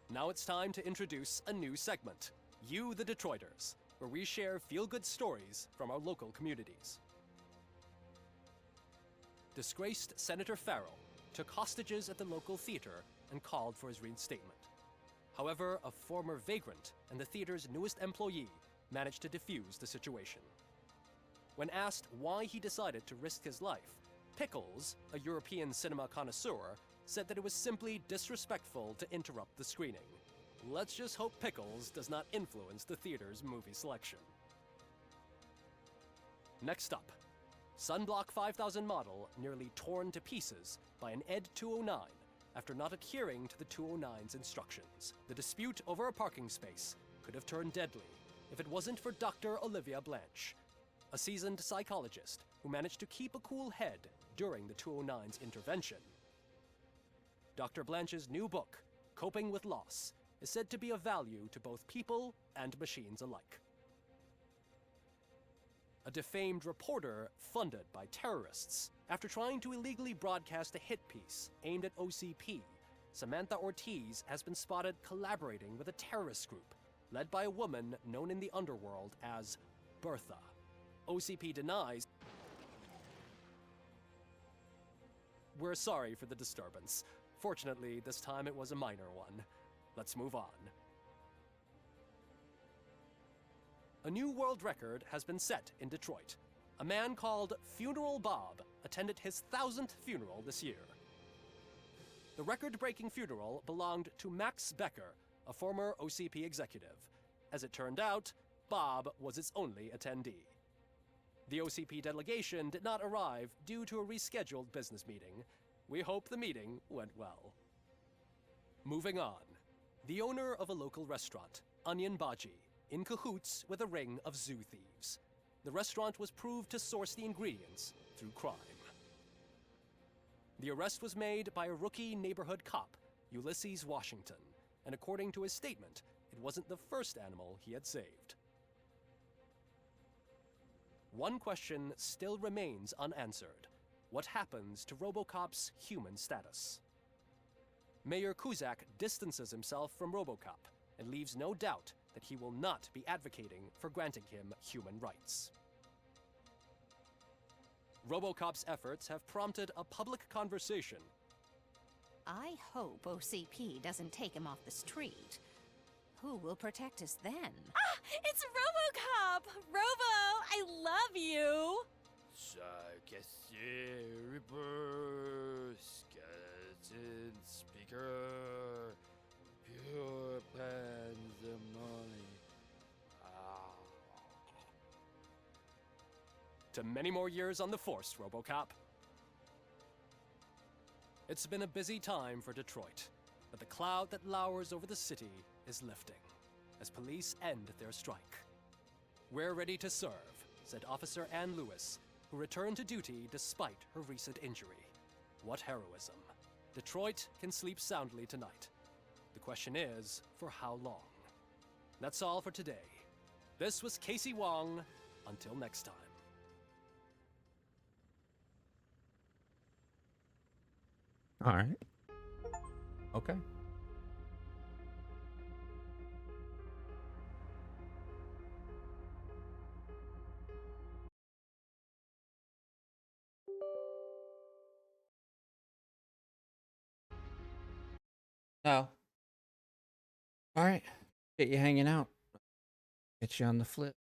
Now it's time to introduce a new segment, You the Detroiters, where we share feel-good stories from our local communities. Disgraced Senator Farrell took hostages at the local theater and called for his reinstatement. However, a former vagrant and the theater's newest employee managed to defuse the situation. When asked why he decided to risk his life, Pickles, a European cinema connoisseur, said that it was simply disrespectful to interrupt the screening. Let's just hope Pickles does not influence the theater's movie selection. Next up, Sunblock 5000 model nearly torn to pieces by an ED 209 after not adhering to the 209's instructions. The dispute over a parking space could have turned deadly if it wasn't for Dr. Olivia Blanche, a seasoned psychologist who managed to keep a cool head during the 209's intervention. Dr. Blanche's new book, Coping with Loss, is said to be of value to both people and machines alike. A defamed reporter funded by terrorists. After trying to illegally broadcast a hit piece aimed at OCP, Samantha Ortiz has been spotted collaborating with a terrorist group led by a woman known in the underworld as Bertha. OCP denies. We're sorry for the disturbance. Fortunately, this time it was a minor one. Let's move on. A new world record has been set in Detroit. A man called Funeral Bob attended his 1000th funeral this year. The record-breaking funeral belonged to Max Becker, a former OCP executive. As it turned out, Bob was its only attendee. The OCP delegation did not arrive due to a rescheduled business meeting. We hope the meeting went well. Moving on. The owner of a local restaurant, Onion Baji, in cahoots with a ring of zoo thieves. The restaurant was proved to source the ingredients through crime. The arrest was made by a rookie neighborhood cop, Ulysses Washington, and according to his statement, it wasn't the first animal he had saved. One question still remains unanswered. What happens to RoboCop's human status? Mayor Kuzak distances himself from RoboCop and leaves no doubt that he will not be advocating for granting him human rights. RoboCop's efforts have prompted a public conversation. I hope OCP doesn't take him off the street. Who will protect us then? Ah! It's RoboCop! Robo, I love you! Skeleton speaker, pure pandemonium. To many more years on the force, RoboCop. It's been a busy time for Detroit, but the cloud that lowers over the city is lifting as police end their strike. We're ready to serve said Officer Ann Lewis, who returned to duty despite her recent injury. What heroism. Detroit can sleep soundly tonight. The question is, for how long? That's all for today. This was Casey Wong. Until next time. All right. Okay. No. All right. Get you hanging out. Get you on the flip.